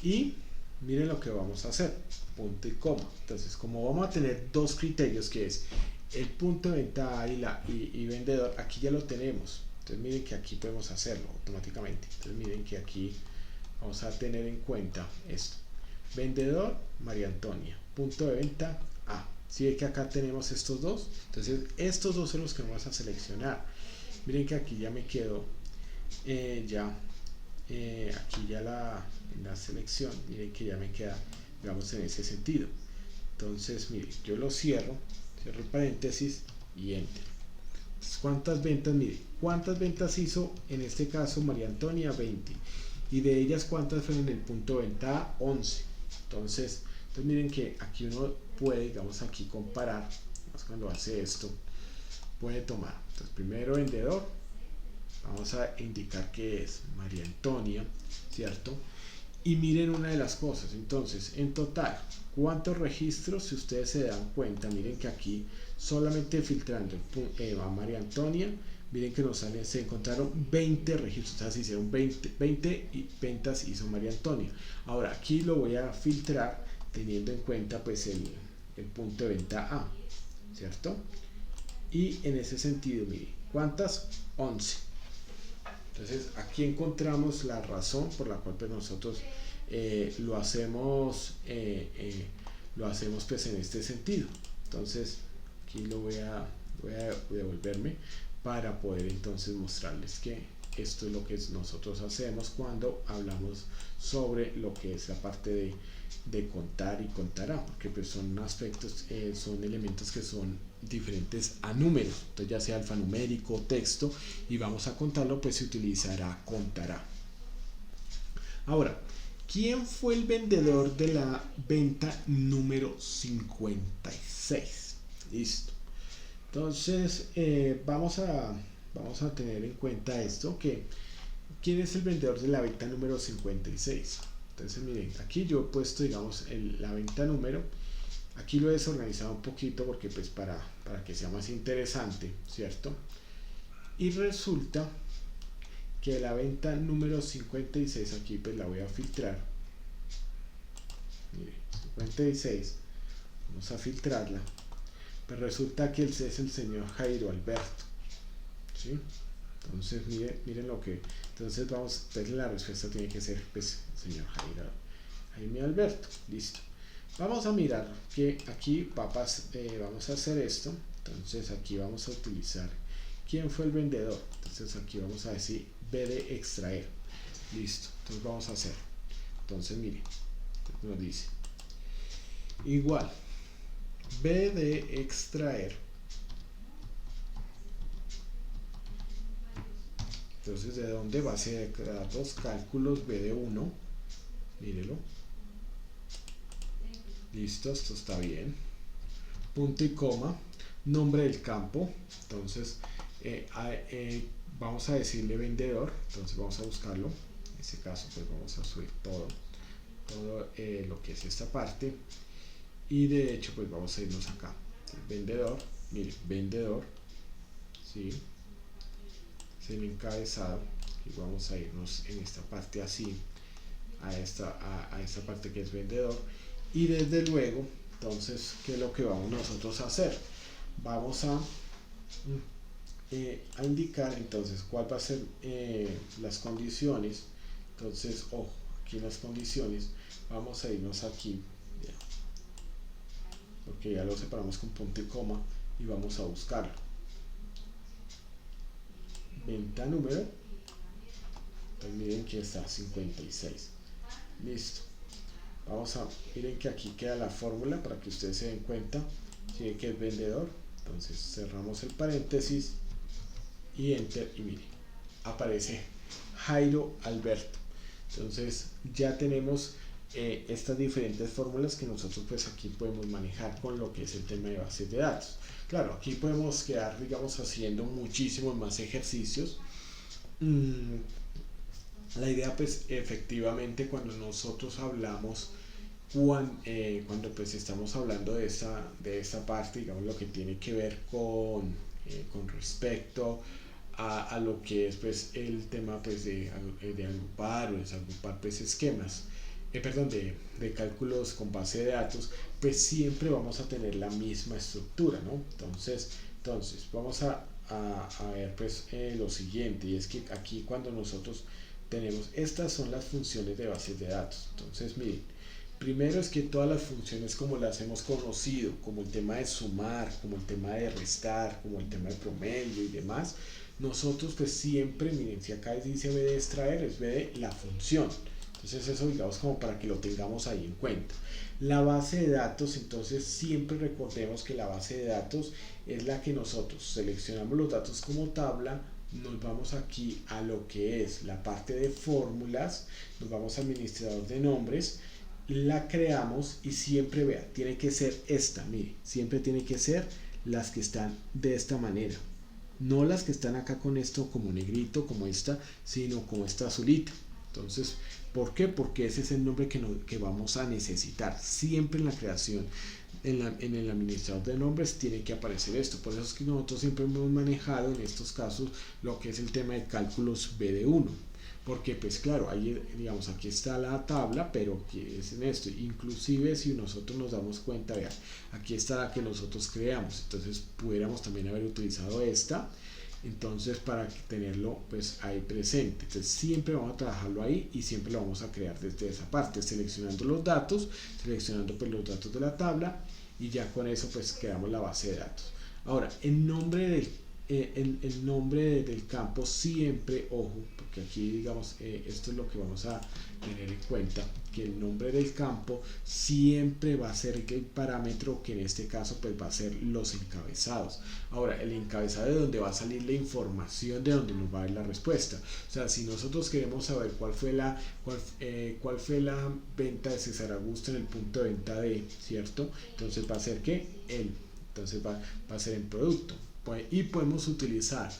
Y miren lo que vamos a hacer, punto y coma. Entonces, como vamos a tener dos criterios, que es el punto de venta A y vendedor, aquí ya lo tenemos. Entonces miren que aquí podemos hacerlo automáticamente. Entonces miren que aquí vamos a tener en cuenta esto, vendedor María Antonia, punto de venta A. Si ve que acá tenemos estos dos, entonces estos dos son los que vamos a seleccionar. Miren que aquí ya me quedó aquí ya la selección, miren que ya me queda, digamos, en ese sentido. Entonces miren, yo lo cierro el paréntesis y enter. ¿Cuántas ventas? Mire, ¿cuántas ventas hizo en este caso María Antonia? 20. Y de ellas, ¿cuántas fueron en el punto de venta? 11. Entonces miren que aquí uno puede, digamos, aquí comparar, más cuando hace esto, puede tomar. Entonces primero vendedor, vamos a indicar que es María Antonia, ¿cierto? Y miren una de las cosas, entonces, en total, ¿cuántos registros? Si ustedes se dan cuenta, miren que aquí, solamente filtrando a María Antonia, miren que nos salen, se encontraron 20 registros, o sea, se hicieron 20 ventas hizo María Antonia. Ahora, aquí lo voy a filtrar teniendo en cuenta, pues, el punto de venta A, ¿cierto? Y en ese sentido, miren, ¿cuántas? 11. Entonces aquí encontramos la razón por la cual pues nosotros lo hacemos pues en este sentido. Entonces aquí voy a devolverme para poder entonces mostrarles que esto es lo que nosotros hacemos cuando hablamos sobre lo que es la parte de contar y contará, porque pues son aspectos, son elementos que son diferentes a números, entonces ya sea alfanumérico, texto, y vamos a contarlo, pues se utilizará contará. Ahora, ¿quién fue el vendedor de la venta número 56? Listo. Entonces vamos a tener en cuenta esto, que ¿quién es el vendedor de la venta número 56? Entonces miren, aquí yo he puesto, digamos, la venta número, aquí lo he desorganizado un poquito porque pues para que sea más interesante, ¿cierto? Y resulta que la venta número 56, aquí pues la voy a filtrar, miren, 56, vamos a filtrarla, pero resulta que es el señor Jairo Alberto, ¿sí? Entonces miren lo que, entonces la respuesta tiene que ser pues señor Jaime Alberto, listo. Vamos a mirar que aquí vamos a hacer esto, entonces aquí vamos a utilizar quién fue el vendedor, entonces aquí vamos a decir B de extraer, listo. Entonces vamos a hacer, entonces miren, nos dice igual B de extraer. Entonces, ¿de dónde? Base de datos, cálculos BD1, mírelo. Listo, esto está bien. Punto y coma, nombre del campo. Entonces vamos a decirle vendedor. Entonces vamos a buscarlo. En este caso pues vamos a subir todo lo que es esta parte, y de hecho pues vamos a irnos acá. Vendedor, mire, vendedor, ¿sí? Es el encabezado, y vamos a irnos en esta parte así, a esta parte que es vendedor, y desde luego, entonces, ¿qué es lo que vamos nosotros a hacer? Vamos a indicar entonces cuál va a ser las condiciones. Entonces, ojo, aquí en las condiciones vamos a irnos aquí, porque ya lo separamos con punto y coma, y vamos a buscarlo. Venta número, entonces miren que está 56. Listo. Miren que aquí queda la fórmula para que ustedes se den cuenta. Tiene que es vendedor. Entonces cerramos el paréntesis y enter, y miren, aparece Jairo Alberto. Entonces ya tenemos estas diferentes fórmulas que nosotros pues aquí podemos manejar con lo que es el tema de bases de datos. Claro, aquí podemos quedar, digamos, haciendo muchísimos más ejercicios. La idea pues efectivamente cuando nosotros hablamos, cuando pues estamos hablando de esta parte, digamos, lo que tiene que ver con respecto a lo que es pues el tema pues de agrupar o desagrupar pues esquemas, perdón, de cálculos con base de datos, pues siempre vamos a tener la misma estructura, ¿no? Entonces vamos a ver pues lo siguiente, y es que aquí cuando nosotros tenemos, estas son las funciones de bases de datos. Entonces miren, primero es que todas las funciones como las hemos conocido, como el tema de sumar, como el tema de restar, como el tema de promedio y demás, nosotros pues siempre, miren, si acá dice b de extraer, es b de la función. Entonces eso, digamos, como para que lo tengamos ahí en cuenta. La base de datos, entonces siempre recordemos que la base de datos es la que nosotros seleccionamos los datos como tabla, nos vamos aquí a lo que es la parte de fórmulas, nos vamos a administrador de nombres, la creamos, y siempre, vea, tiene que ser esta, mire, siempre tiene que ser las que están de esta manera, no las que están acá con esto como negrito, como esta, sino como esta azulita. Entonces, ¿por qué? Porque ese es el nombre que vamos a necesitar. Siempre en la creación, en el administrador de nombres, tiene que aparecer esto. Por eso es que nosotros siempre hemos manejado en estos casos lo que es el tema de cálculos BD1. Porque pues claro, ahí digamos aquí está la tabla, pero que es en esto. Inclusive si nosotros nos damos cuenta, vean, aquí está la que nosotros creamos. Entonces pudiéramos también haber utilizado esta. Entonces para tenerlo pues ahí presente, entonces siempre vamos a trabajarlo ahí, y siempre lo vamos a crear desde esa parte, seleccionando los datos, seleccionando pues los datos de la tabla, y ya con eso pues creamos la base de datos. Ahora, el nombre del campo siempre, ojo, porque aquí digamos esto es lo que vamos a tener en cuenta, que el nombre del campo siempre va a ser el parámetro, que en este caso pues va a ser los encabezados. Ahora, el encabezado es donde va a salir la información, de donde nos va a dar la respuesta. O sea, si nosotros queremos saber cuál fue la venta de César Augusto en el punto de venta de, ¿cierto? Entonces va a ser que entonces va a ser en producto, y podemos utilizar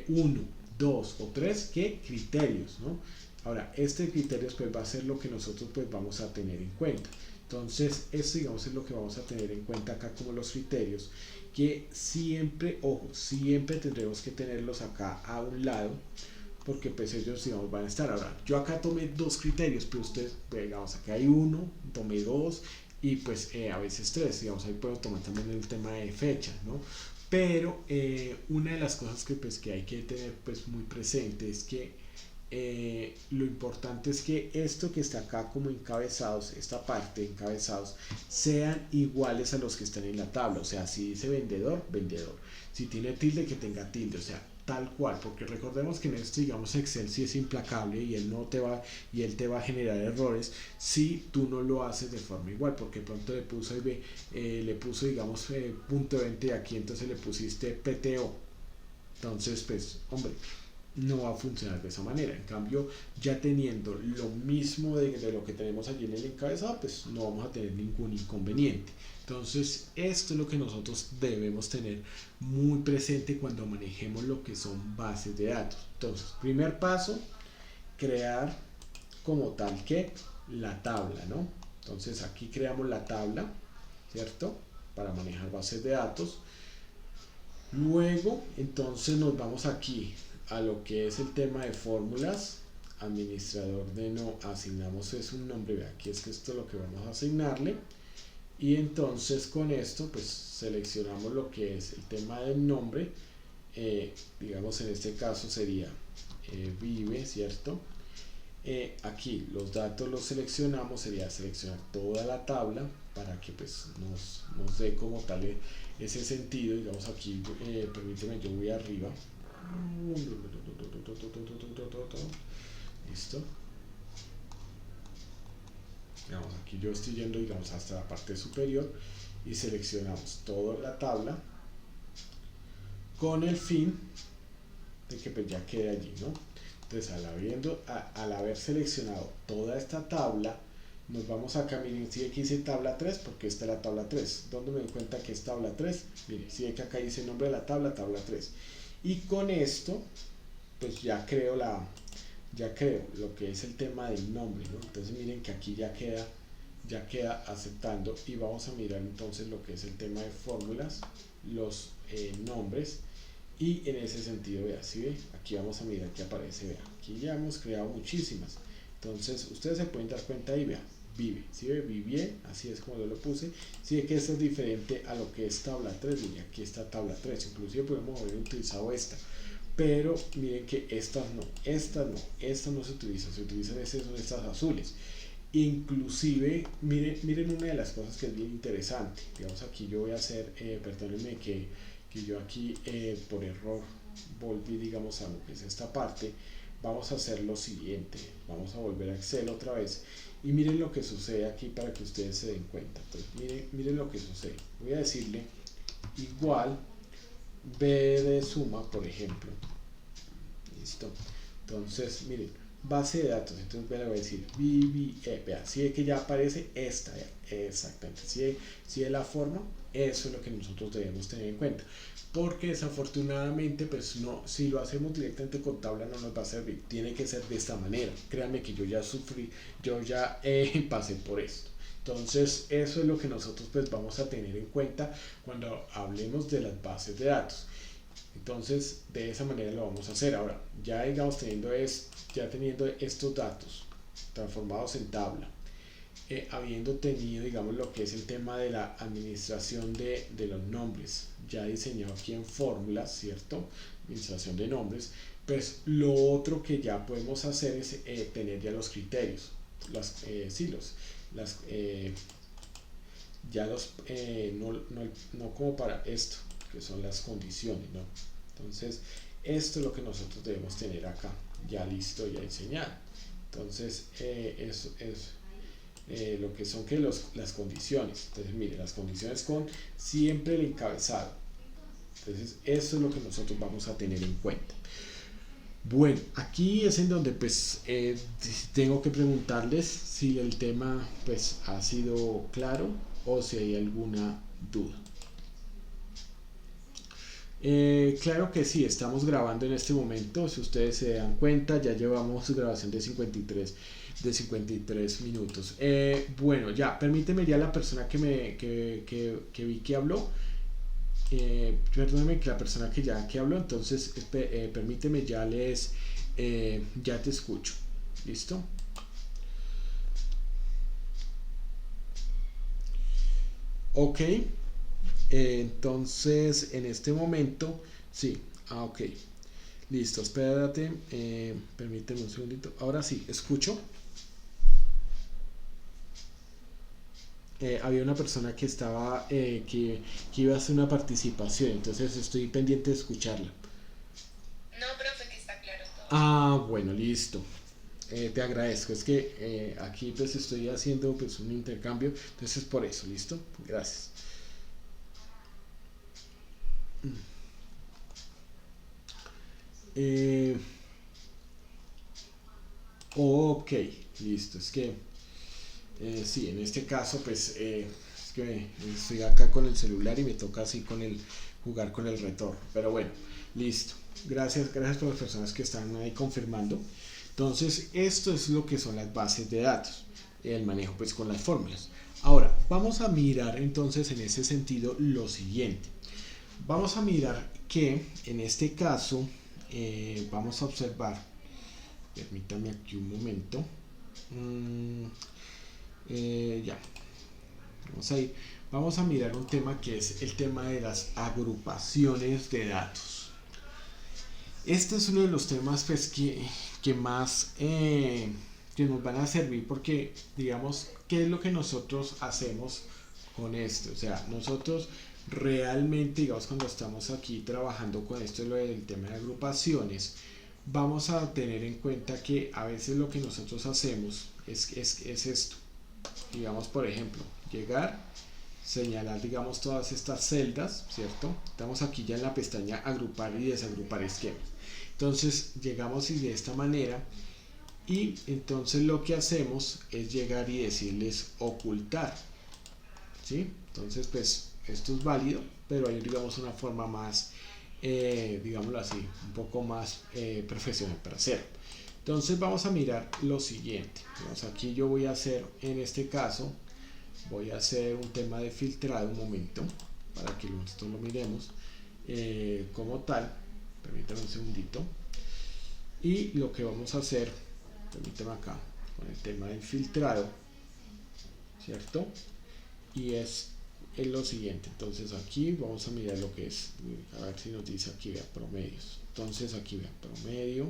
uno, dos o tres criterios, ¿no? Ahora, este criterio pues va a ser lo que nosotros pues vamos a tener en cuenta. Entonces, esto digamos es lo que vamos a tener en cuenta acá como los criterios, que siempre, ojo, siempre tendremos que tenerlos acá a un lado, porque pues ellos digamos van a estar. Ahora, yo acá tomé dos criterios, pero ustedes, pues, digamos, acá hay uno, tomé dos, y pues a veces tres, digamos, ahí puedo tomar también el tema de fecha, ¿no? Pero una de las cosas que hay que tener pues muy presente es que lo importante es que esto que está acá como encabezados, esta parte de encabezados, sean iguales a los que están en la tabla. O sea, si dice vendedor, vendedor, si tiene tilde, que tenga tilde, o sea, tal cual, porque recordemos que en esto, digamos, Excel sí es implacable, y él te va a generar errores si tú no lo haces de forma igual, porque pronto le puso digamos punto 20, y aquí entonces le pusiste PTO. Entonces pues hombre, no va a funcionar de esa manera. En cambio, ya teniendo lo mismo de lo que tenemos allí en el encabezado, pues no vamos a tener ningún inconveniente. Entonces, esto es lo que nosotros debemos tener muy presente cuando manejemos lo que son bases de datos. Entonces, primer paso, crear como tal que la tabla, ¿no? Entonces, aquí creamos la tabla, ¿cierto? Para manejar bases de datos. Luego, entonces nos vamos aquí a lo que es el tema de fórmulas. Administrador de no, asignamos es un nombre, ve aquí es que esto es lo que vamos a asignarle. Y entonces con esto pues seleccionamos lo que es el tema del nombre, digamos en este caso sería vive, ¿cierto? Aquí los datos los seleccionamos, sería seleccionar toda la tabla para que pues nos dé como tal ese sentido. Digamos aquí, permíteme, yo voy arriba, listo. Digamos, aquí yo estoy yendo, digamos, hasta la parte superior y seleccionamos toda la tabla con el fin de que pues ya quede allí, ¿no? Entonces al haber seleccionado toda esta tabla, nos vamos acá, miren, si aquí dice tabla 3, porque esta es la tabla 3. ¿Dónde me doy cuenta que es tabla 3? Miren, si que acá dice el nombre de la tabla, tabla 3. Y con esto, pues ya creo lo que es el tema del nombre, ¿no? Entonces miren que aquí ya queda aceptando, y vamos a mirar entonces lo que es el tema de fórmulas, los nombres, y en ese sentido, vea, ¿sí ve? Aquí vamos a mirar que aparece, vea, aquí ya hemos creado muchísimas. Entonces ustedes se pueden dar cuenta ahí, vea, vive, ¿sí ve? Vivie, así es como yo lo puse. Sí ve que esto es diferente a lo que es tabla 3, y aquí está tabla 3, inclusive podemos haber utilizado esta, pero miren que estas no se utilizan, son estas azules. Inclusive, miren una de las cosas que es bien interesante. Digamos, aquí yo voy a hacer, perdónenme que yo aquí por error volví, digamos, a lo que es esta parte. Vamos a hacer lo siguiente, vamos a volver a Excel otra vez y miren lo que sucede aquí para que ustedes se den cuenta. Entonces, miren lo que sucede. Voy a decirle igual b de suma, por ejemplo. Listo. Entonces, miren, base de datos. Entonces le voy a decir vea, si es que ya aparece esta, exactamente, si es la forma, eso es lo que nosotros debemos tener en cuenta, porque desafortunadamente pues no, si lo hacemos directamente con tabla no nos va a servir, tiene que ser de esta manera. Créanme que yo ya sufrí, yo ya pasé por esto. Entonces eso es lo que nosotros pues vamos a tener en cuenta cuando hablemos de las bases de datos. Entonces de esa manera lo vamos a hacer. Ahora ya digamos teniendo estos datos transformados en tabla, habiendo tenido digamos lo que es el tema de la administración de los nombres ya diseñado aquí en fórmulas, ¿cierto? Administración de nombres, pues lo otro que ya podemos hacer es tener ya los criterios, no como para esto que son las condiciones, ¿no? Entonces esto es lo que nosotros debemos tener acá ya listo, ya diseñado. Entonces eso es lo que son las condiciones. Entonces mire, las condiciones con siempre el encabezado. Entonces eso es lo que nosotros vamos a tener en cuenta. Bueno, aquí es en donde pues tengo que preguntarles si el tema pues ha sido claro o si hay alguna duda. Claro que sí, estamos grabando en este momento. Si ustedes se dan cuenta, ya llevamos grabación de 53 minutos. Bueno, ya, permíteme ya la persona que vi que habló. Perdóname que la persona que habló, entonces permíteme, ya te escucho. ¿Listo? Ok. Entonces en este momento sí, ok, listo, espérate, permíteme un segundito, ahora sí, escucho. Había una persona que estaba que iba a hacer una participación, entonces estoy pendiente de escucharla. No, profe, que está claro todo. Ah, bueno, listo. Te agradezco, es que aquí pues estoy haciendo pues un intercambio, entonces por eso, listo, gracias. Ok, listo. Es que sí, en este caso pues es que estoy acá con el celular y me toca así con el jugar con el retorno. Pero bueno, listo. Gracias por las personas que están ahí confirmando. Entonces, esto es lo que son las bases de datos, el manejo pues con las fórmulas. Ahora, vamos a mirar entonces en ese sentido lo siguiente. Vamos a mirar que en este caso vamos a observar, permítame aquí un momento, mm, ya, vamos a ir, vamos a mirar un tema que es el tema de las agrupaciones de datos. Este es uno de los temas pues, que más que nos van a servir porque, digamos, ¿qué es lo que nosotros hacemos con esto? O sea, nosotros realmente, digamos, cuando estamos aquí trabajando con esto, lo del tema de agrupaciones, vamos a tener en cuenta que a veces lo que nosotros hacemos es esto. Digamos, por ejemplo, llegar, señalar, digamos, todas estas celdas, ¿cierto? Estamos aquí ya en la pestaña agrupar y desagrupar esquemas. Entonces llegamos y de esta manera y entonces lo que hacemos es llegar y decirles ocultar, ¿sí? Entonces pues esto es válido, pero hay digamos una forma más, digámoslo así, un poco más profesional para hacerlo. Entonces vamos a mirar lo siguiente. Digamos, aquí yo voy a hacer, en este caso, voy a hacer un tema de filtrado un momento para que nosotros lo miremos como tal. Permítame un segundito. Y lo que vamos a hacer, permítame acá, con el tema del filtrado, ¿cierto? Y es lo siguiente. Entonces aquí vamos a mirar lo que es, a ver si nos dice aquí, vea, promedios. Entonces aquí vea, promedio,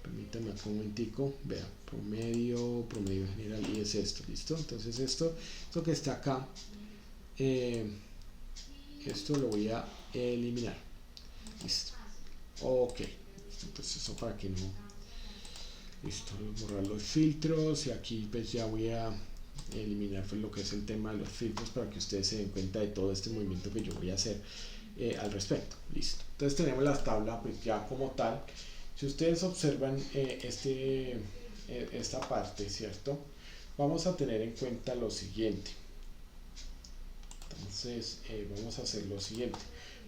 permítame acá un momentico, vea, promedio general y es esto, ¿listo? Entonces esto que está acá, esto lo voy a eliminar, listo, ok, entonces eso para que no, listo, borrar los filtros y aquí pues ya voy a eliminar pues, lo que es el tema de los filtros para que ustedes se den cuenta de todo este movimiento que yo voy a hacer al respecto, listo. Entonces tenemos la tabla pues ya como tal. Si ustedes observan esta parte, ¿cierto? Vamos a tener en cuenta lo siguiente. Entonces vamos a hacer lo siguiente.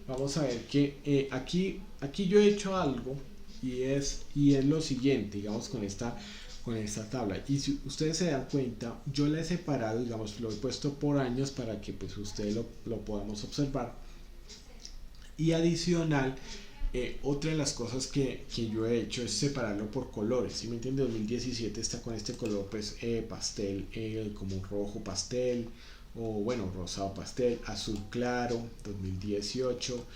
Vamos a ver que aquí yo he hecho algo y es lo siguiente, digamos con esta tabla. Y si ustedes se dan cuenta, yo la he separado, digamos, lo he puesto por años para que pues ustedes lo podamos observar. Y adicional, otra de las cosas que yo he hecho es separarlo por colores. Si me entiende, 2017 está con este color pues pastel, como rojo pastel, o bueno, rosado pastel, azul claro, 2018,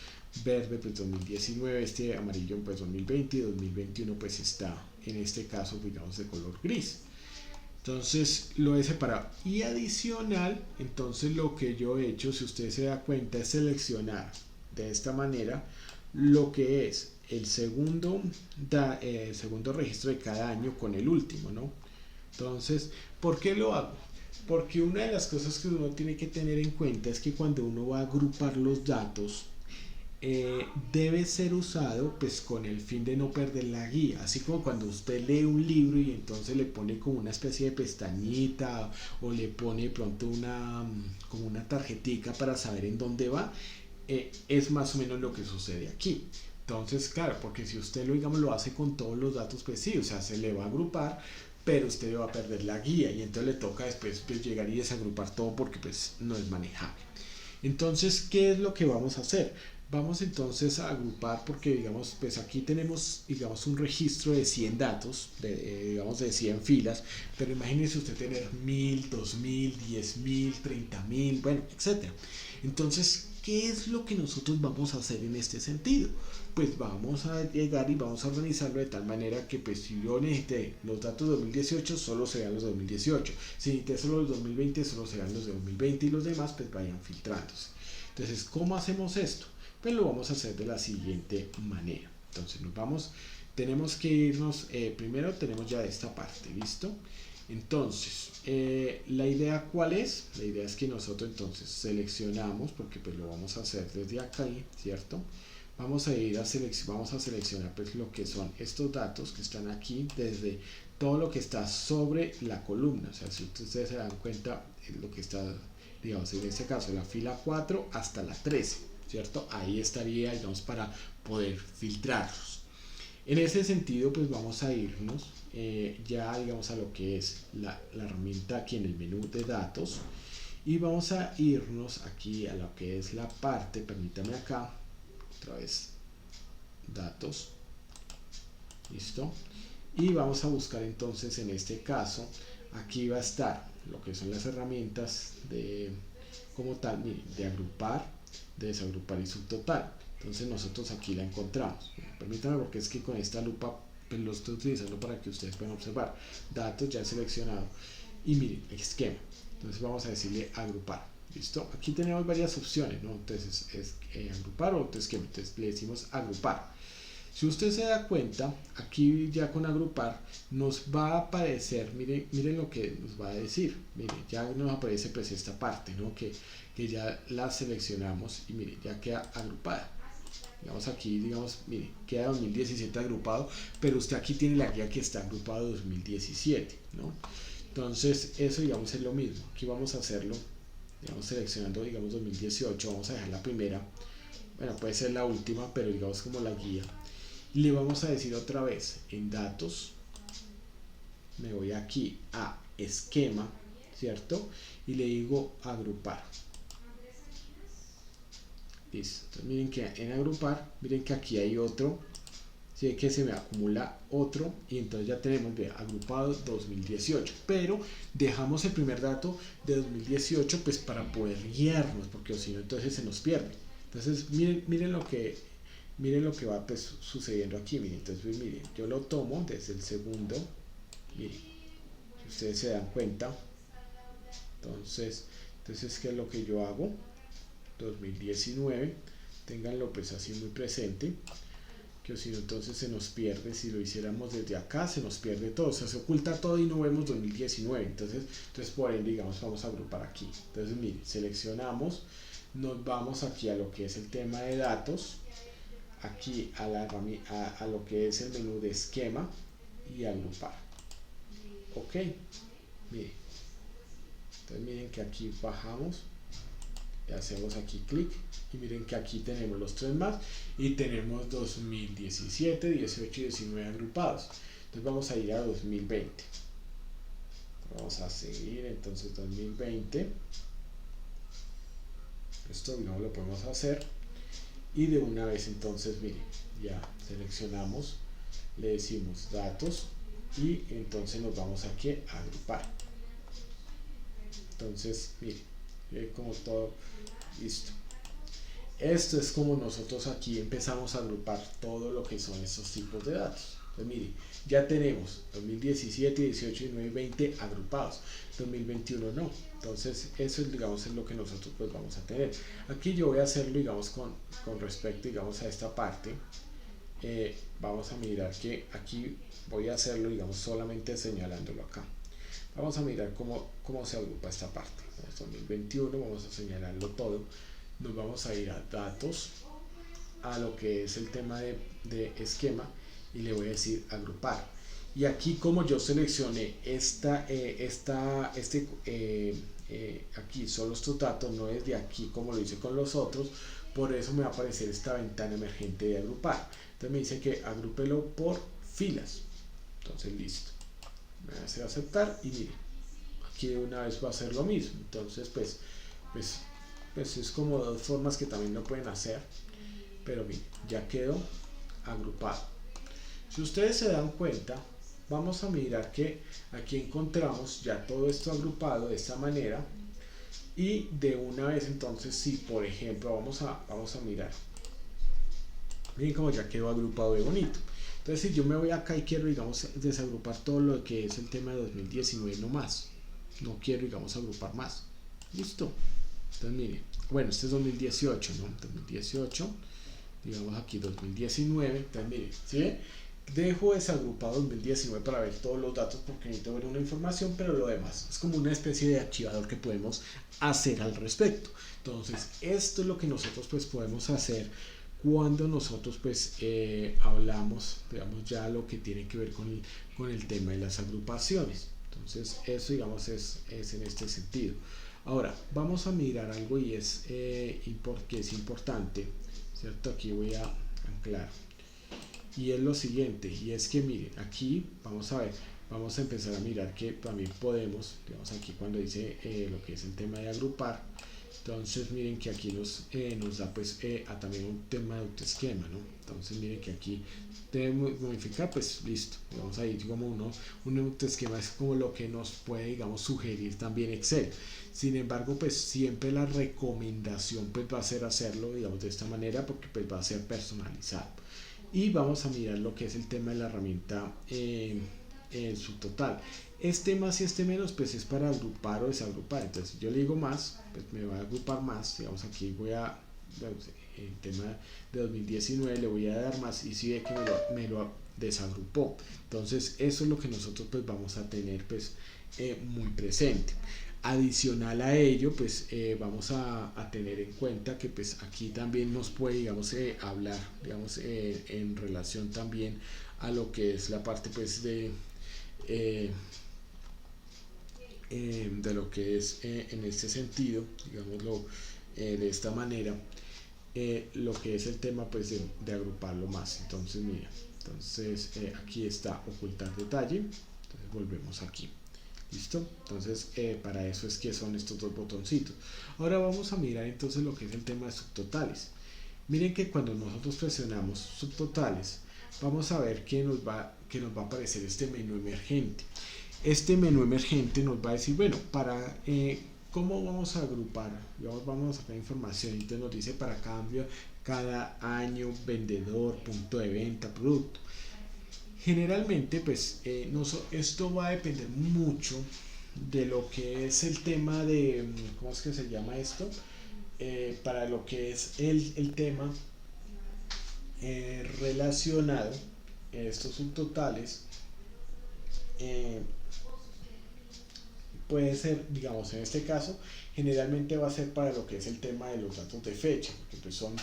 verde pues 2019, este amarillo pues 2020 y 2021 pues está en este caso digamos de color gris. Entonces lo he separado. Y adicional, entonces lo que yo he hecho, si usted se da cuenta, es seleccionar de esta manera lo que es el segundo registro de cada año con el último, ¿no? Entonces, ¿por qué lo hago? Porque una de las cosas que uno tiene que tener en cuenta es que cuando uno va a agrupar los datos, debe ser usado pues con el fin de no perder la guía, así como cuando usted lee un libro y entonces le pone como una especie de pestañita o le pone pronto como una tarjetica para saber en dónde va, es más o menos lo que sucede aquí. Entonces, claro, porque si usted lo hace con todos los datos, pues sí, o sea, se le va a agrupar, pero usted va a perder la guía y entonces le toca después pues, llegar y desagrupar todo porque pues no es manejable. Entonces, ¿qué es lo que vamos a hacer? Vamos entonces a agrupar porque digamos, pues aquí tenemos digamos un registro de 100 datos, digamos de 100 filas, pero imagínese usted tener 1000, 2000, 10.000, 30.000, bueno, etcétera. Entonces, ¿qué es lo que nosotros vamos a hacer en este sentido? Pues vamos a llegar y vamos a organizarlo de tal manera que pues si yo necesité los datos de 2018 solo serán los de 2018, si necesité solo los 2020 solo serán los de 2020 y los demás pues vayan filtrándose. Entonces, ¿cómo hacemos esto? Pues lo vamos a hacer de la siguiente manera. Entonces tenemos que irnos, primero tenemos ya esta parte, ¿listo? Entonces, la idea ¿cuál es? La idea es que nosotros entonces seleccionamos, porque pues lo vamos a hacer desde acá, ¿cierto? vamos a seleccionar pues lo que son estos datos que están aquí desde todo lo que está sobre la columna. O sea, si ustedes se dan cuenta, lo que está, digamos, en este caso, la fila 4 hasta la 13, ¿cierto? Ahí estaría, digamos, para poder filtrarlos. En ese sentido, pues vamos a irnos ya, digamos, a lo que es la herramienta aquí en el menú de datos, y vamos a irnos aquí a lo que es la parte, permítame acá, otra vez, datos, listo, y vamos a buscar entonces en este caso, aquí va a estar lo que son las herramientas de, como tal, miren, de agrupar, de desagrupar y subtotal. Entonces nosotros aquí la encontramos. Permítanme, porque es que con esta lupa pues lo estoy utilizando para que ustedes puedan observar. Datos ya seleccionado. Y miren, esquema. Entonces vamos a decirle agrupar. ¿Listo? Aquí tenemos varias opciones, ¿no? Entonces es agrupar o esquema. Entonces le decimos agrupar. Si usted se da cuenta, aquí ya con agrupar nos va a aparecer, miren lo que nos va a decir. Miren, ya nos aparece pues esta parte, ¿no? Que ya la seleccionamos y miren, ya queda agrupada. Digamos aquí, digamos, mire, queda 2017 agrupado, pero usted aquí tiene la guía que está agrupado 2017, ¿no? Entonces, eso, digamos, es lo mismo. Aquí vamos a hacerlo, digamos, seleccionando, digamos, 2018, vamos a dejar la primera, bueno, puede ser la última, pero digamos como la guía. Y le vamos a decir otra vez, en datos, me voy aquí a esquema, ¿cierto? Y le digo agrupar. Listo. Entonces miren que en agrupar, miren que aquí hay otro, ¿sí? Que se me acumula otro, y entonces ya tenemos agrupado 2018, pero dejamos el primer dato de 2018 pues para poder guiarnos, porque si no entonces se nos pierde. Entonces miren lo que va pues sucediendo aquí. Miren, entonces pues, miren, yo lo tomo desde el segundo, miren, si ustedes se dan cuenta, entonces ¿qué es lo que yo hago? 2019, ténganlo pues así muy presente, que si no entonces se nos pierde. Si lo hiciéramos desde acá se nos pierde todo, o sea, se oculta todo y no vemos 2019. Entonces por ende, digamos, vamos a agrupar aquí. Entonces miren, seleccionamos, nos vamos aquí a lo que es el tema de datos, aquí a lo que es el menú de esquema y agrupar. Ok, miren, entonces miren que aquí bajamos, hacemos aquí clic y miren que aquí tenemos los tres más y tenemos 2017, 18 y 19 agrupados. Entonces vamos a ir a 2020, vamos a seguir entonces 2020, esto no lo podemos hacer, y de una vez entonces miren, ya seleccionamos, le decimos datos y entonces nos vamos aquí a agrupar. Entonces miren, como todo listo. Esto es como nosotros aquí empezamos a agrupar todo lo que son estos tipos de datos. Entonces mire, ya tenemos 2017, 18, 19 y 20 agrupados, 2021 no. Entonces eso es, digamos, es lo que nosotros pues vamos a tener. Aquí yo voy a hacerlo, digamos, con respecto, digamos, a esta parte. Vamos a mirar que aquí voy a hacerlo, digamos, solamente señalándolo acá. Vamos a mirar cómo se agrupa esta parte. 2021, vamos a señalarlo todo. Nos vamos a ir a datos, a lo que es el tema de esquema, y le voy a decir agrupar. Y aquí, como yo seleccioné aquí solo estos datos, no es de aquí como lo hice con los otros, por eso me va a aparecer esta ventana emergente de agrupar. Entonces me dice que agrúpelo por filas. Entonces listo, me va a hacer aceptar y miren, aquí de una vez va a hacer lo mismo. Entonces pues es como dos formas que también lo pueden hacer, pero miren, ya quedó agrupado. Si ustedes se dan cuenta, vamos a mirar que aquí encontramos ya todo esto agrupado de esta manera, y de una vez entonces, si por ejemplo vamos a mirar, miren como ya quedó agrupado de bonito. Entonces si yo me voy acá y quiero, digamos, desagrupar todo lo que es el tema de 2019 no más, no quiero, digamos, agrupar más, listo. Entonces miren, bueno, este es 2018, ¿no? 2018, digamos aquí 2019, entonces miren, ¿sí? Dejo desagrupado 2019 para ver todos los datos porque necesito ver una información, pero lo demás es como una especie de archivador que podemos hacer al respecto. Entonces esto es lo que nosotros pues podemos hacer cuando nosotros pues hablamos, digamos, ya lo que tiene que ver con el tema de las agrupaciones. Entonces eso, digamos, es en este sentido. Ahora vamos a mirar algo y es porque es importante, ¿cierto? Aquí voy a anclar y es lo siguiente, y es que miren, aquí vamos a ver, vamos a empezar a mirar que también podemos, digamos, aquí cuando dice lo que es el tema de agrupar. Entonces miren que aquí nos da pues también un tema de autoesquema, ¿no? Entonces miren que aquí debemos modificar, pues listo, vamos a ir como un autoesquema es como lo que nos puede, digamos, sugerir también Excel. Sin embargo, pues siempre la recomendación pues va a ser hacerlo, digamos, de esta manera porque pues va a ser personalizado. Y vamos a mirar lo que es el tema de la herramienta en su total. Este más y este menos pues es para agrupar o desagrupar. Entonces si yo le digo más, pues me va a agrupar más. Digamos, aquí voy a, el tema de 2019 le voy a dar más y si ve que me lo desagrupó. Entonces eso es lo que nosotros pues vamos a tener pues muy presente. Adicional a ello, pues vamos a tener en cuenta que pues aquí también nos puede, digamos, hablar, digamos, en relación también a lo que es la parte pues eh, de lo que es en este sentido, digámoslo de esta manera, lo que es el tema pues de agruparlo más. Entonces mira, entonces aquí está ocultar detalle, entonces volvemos aquí. ¿Listo? Entonces para eso es que son estos dos botoncitos. Ahora vamos a mirar entonces lo que es el tema de subtotales. Miren que cuando nosotros presionamos subtotales vamos a ver que nos va a aparecer este menú emergente. Este menú emergente nos va a decir, bueno, para cómo vamos a agrupar, digamos, vamos a sacar información, entonces nos dice para cambio, cada año, vendedor, punto de venta, producto. Generalmente, pues esto va a depender mucho de lo que es el tema de, ¿cómo es que se llama esto? Para lo que es el tema relacionado, estos subtotales, eh, puede ser, digamos, en este caso, generalmente va a ser para lo que es el tema de los datos de fecha, que pues son,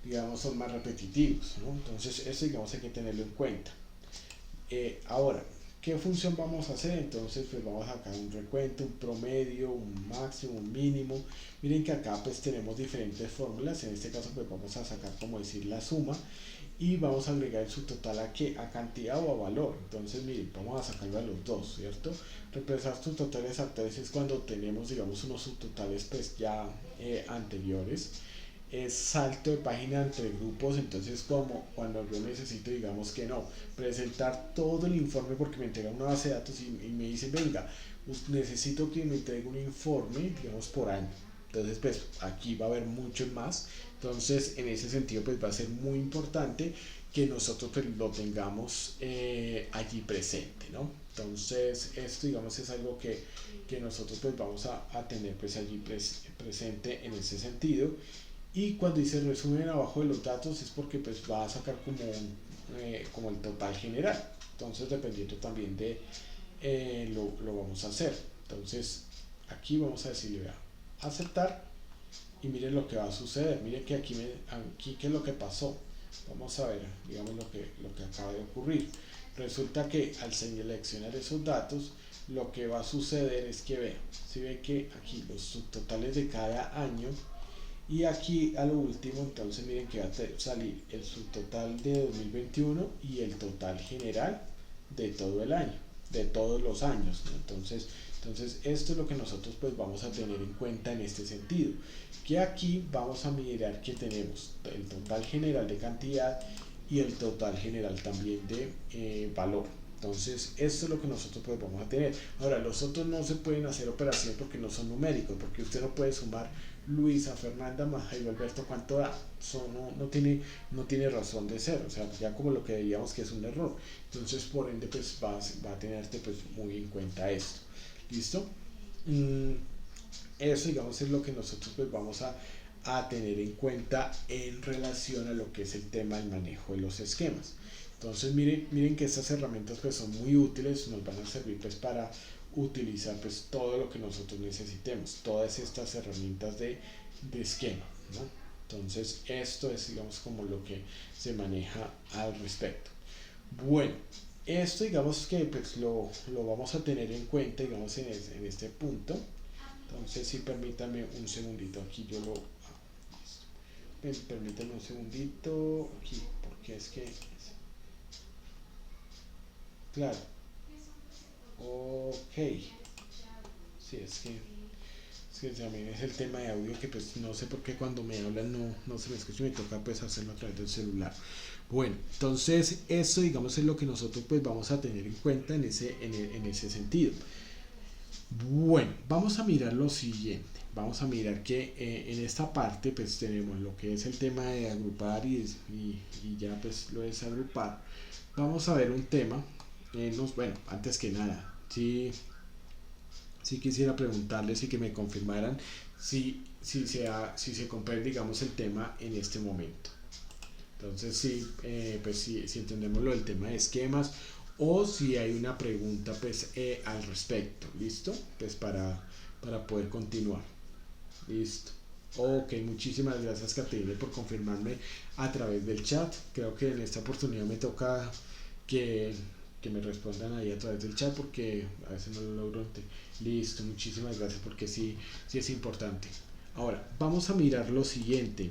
digamos, son más repetitivos, ¿no? Entonces, eso, digamos, hay que tenerlo en cuenta. Ahora, ¿qué función vamos a hacer? Entonces, pues vamos a sacar un recuento, un promedio, un máximo, un mínimo. Miren que acá pues tenemos diferentes fórmulas. En este caso, pues vamos a sacar, como decir, la suma y vamos a agregar su total a qué, a cantidad o a valor. Entonces miren, vamos a sacarlo a los dos, ¿cierto? Reemplazar subtotales actuales es cuando tenemos, digamos, unos subtotales pues ya anteriores. Es salto de página entre grupos, entonces como cuando yo necesito, digamos, que no, presentar todo el informe porque me entrega una base de datos y me dicen, venga, necesito que me entregue un informe, digamos, por año. Entonces, pues aquí va a haber mucho más. Entonces, en ese sentido, pues va a ser muy importante que nosotros pues, lo tengamos allí presente, ¿no? Entonces, esto, digamos, es algo que nosotros pues vamos a tener pues allí presente en ese sentido. Y cuando dice resumen abajo de los datos es porque pues va a sacar como el total general. Entonces, dependiendo también de lo vamos a hacer. Entonces, aquí vamos a decirle, vea, aceptar y miren lo que va a suceder. Miren que aquí qué es lo que pasó. Vamos a ver, digamos, lo que acaba de ocurrir. Resulta que al seleccionar esos datos, lo que va a suceder es que vean, si ve que aquí los subtotales de cada año y aquí a lo último, entonces miren que va a salir el subtotal de 2021 y el total general de todo el año, de todos los años, ¿no? Entonces esto es lo que nosotros pues vamos a tener en cuenta en este sentido, que aquí vamos a mirar que tenemos el total general de cantidad y el total general también de valor. Entonces esto es lo que nosotros pues vamos a tener. Ahora los otros no se pueden hacer operaciones porque no son numéricos, porque usted no puede sumar Luisa, Fernanda, más Jairo Alberto, ¿cuánto da? Eso no tiene razón de ser, o sea, ya como lo que veíamos que es un error. Entonces, por ende, pues va a tenerte pues muy en cuenta esto. ¿Listo? Eso, digamos, es lo que nosotros pues vamos a tener en cuenta en relación a lo que es el tema del manejo de los esquemas. Entonces, miren que estas herramientas pues son muy útiles, nos van a servir pues para utilizar pues todo lo que nosotros necesitemos, todas estas herramientas de esquema, ¿no? Entonces esto es, digamos, como lo que se maneja al respecto. Bueno, esto digamos que pues lo vamos a tener en cuenta, digamos, en este punto. Entonces, sí, permítame un segundito, aquí yo lo... Permítame un segundito, aquí, porque es que... Claro, ok, sí, es que también es el tema de audio que pues no sé por qué cuando me hablan no se me escucha y me toca pues hacerlo a través del celular. Bueno, entonces eso digamos es lo que nosotros pues vamos a tener en cuenta en ese sentido. Bueno, vamos a mirar lo siguiente. Vamos a mirar que en esta parte pues tenemos lo que es el tema de agrupar y ya pues lo es agrupar. Vamos a ver un tema. Bueno, antes que nada, sí quisiera preguntarles y que me confirmaran si se comprende digamos el tema en este momento. Entonces sí, pues si entendemos lo del tema de esquemas o si hay una pregunta pues al respecto, ¿listo? Pues para poder continuar, ¿listo? Ok, muchísimas gracias Caterina por confirmarme a través del chat. Creo que en esta oportunidad me toca que, que me respondan ahí a través del chat porque a veces no lo logro. Listo, muchísimas gracias porque sí es importante. Ahora, vamos a mirar lo siguiente.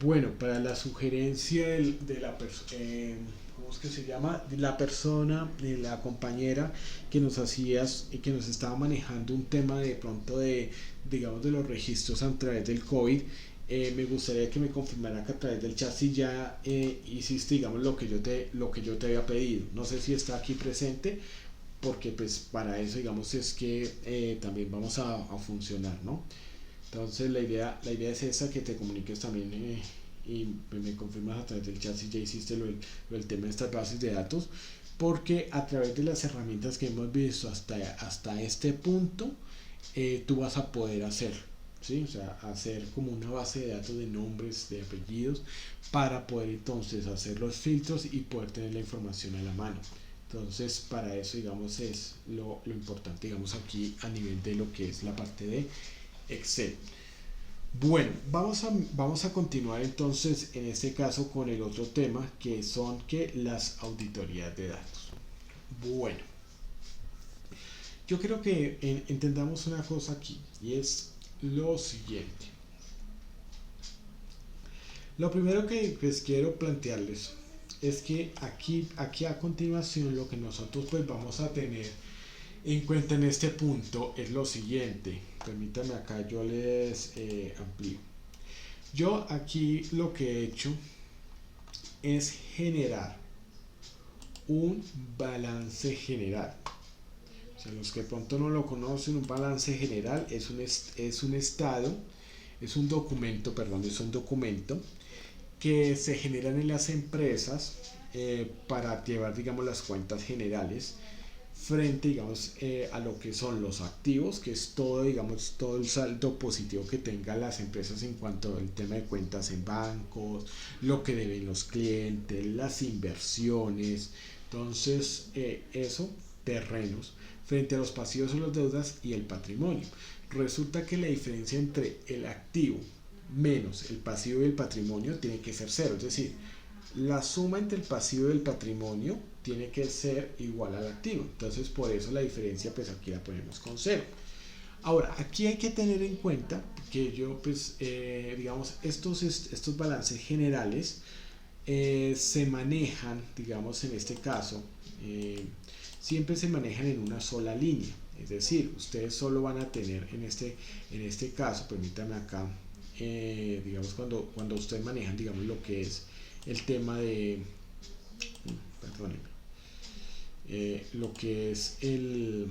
Bueno, para la sugerencia de la persona, ¿cómo es que se llama? De la persona, de la compañera que nos hacías y que nos estaba manejando un tema de pronto digamos, de los registros a través del COVID. Me gustaría que me confirmara que a través del chat si ya hiciste, digamos, lo que yo te había pedido. No sé si está aquí presente, porque pues para eso, digamos, es que también vamos a funcionar, ¿no? Entonces la idea es esa, que te comuniques también y me confirmas a través del chat si ya hiciste lo del tema de estas bases de datos, porque a través de las herramientas que hemos visto hasta este punto, tú vas a poder hacer, ¿sí? O sea, hacer como una base de datos de nombres, de apellidos, para poder entonces hacer los filtros y poder tener la información a la mano. Entonces, para eso, digamos, es lo importante, digamos, aquí a nivel de lo que es la parte de Excel. Bueno, vamos a continuar entonces en este caso con el otro tema que son que las auditorías de datos. Bueno, yo creo que entendamos una cosa aquí y es lo siguiente. Lo primero que pues quiero plantearles es que aquí a continuación lo que nosotros pues vamos a tener en cuenta en este punto es lo siguiente. Permítanme acá, yo les amplío. Yo aquí lo que he hecho es generar un balance general. O sea, los que pronto no lo conocen, un balance general es un estado, es un documento, perdón, es un documento que se generan en las empresas para llevar, digamos, las cuentas generales frente, digamos, a lo que son los activos, que es todo, digamos, todo el saldo positivo que tengan las empresas en cuanto al tema de cuentas en bancos, lo que deben los clientes, las inversiones. Entonces, eso, terrenos, frente a los pasivos o las deudas y el patrimonio. Resulta que la diferencia entre el activo menos el pasivo y el patrimonio tiene que ser cero, es decir, la suma entre el pasivo y el patrimonio tiene que ser igual al activo. Entonces, por eso la diferencia, pues aquí la ponemos con cero. Ahora, aquí hay que tener en cuenta que yo, pues, digamos, estos balances generales se manejan, digamos, en este caso, siempre se manejan en una sola línea. Es decir, ustedes solo van a tener en este caso, permítanme acá, digamos, cuando ustedes manejan, digamos, lo que es el tema de, perdónenme, lo que es que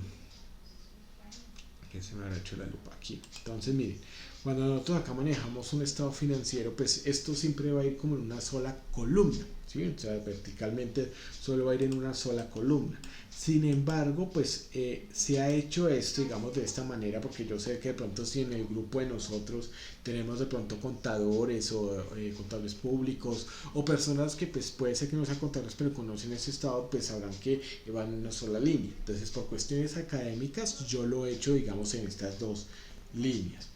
se me habrá hecho la lupa aquí. Entonces, miren, cuando nosotros acá manejamos un estado financiero, pues esto siempre va a ir como en una sola columna, ¿sí? O sea, verticalmente solo va a ir en una sola columna. Sin embargo, pues se ha hecho esto, digamos, de esta manera, porque yo sé que de pronto si en el grupo de nosotros tenemos de pronto contadores o contadores públicos o personas que pues puede ser que no sean contadores pero conocen ese estado, pues sabrán que van en una sola línea. Entonces, por cuestiones académicas, yo lo he hecho, digamos, en estas dos líneas.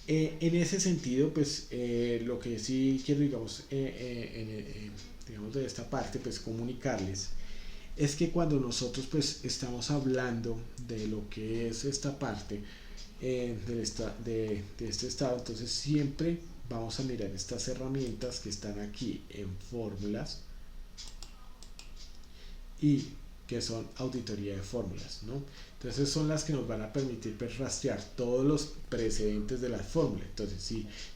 En ese sentido, pues lo que sí quiero, digamos, digamos de esta parte, pues comunicarles es que cuando nosotros pues estamos hablando de lo que es esta parte de este estado, entonces siempre vamos a mirar estas herramientas que están aquí en fórmulas y que son auditoría de fórmulas, ¿no? Entonces son las que nos van a permitir pues, rastrear todos los precedentes de la fórmula. Entonces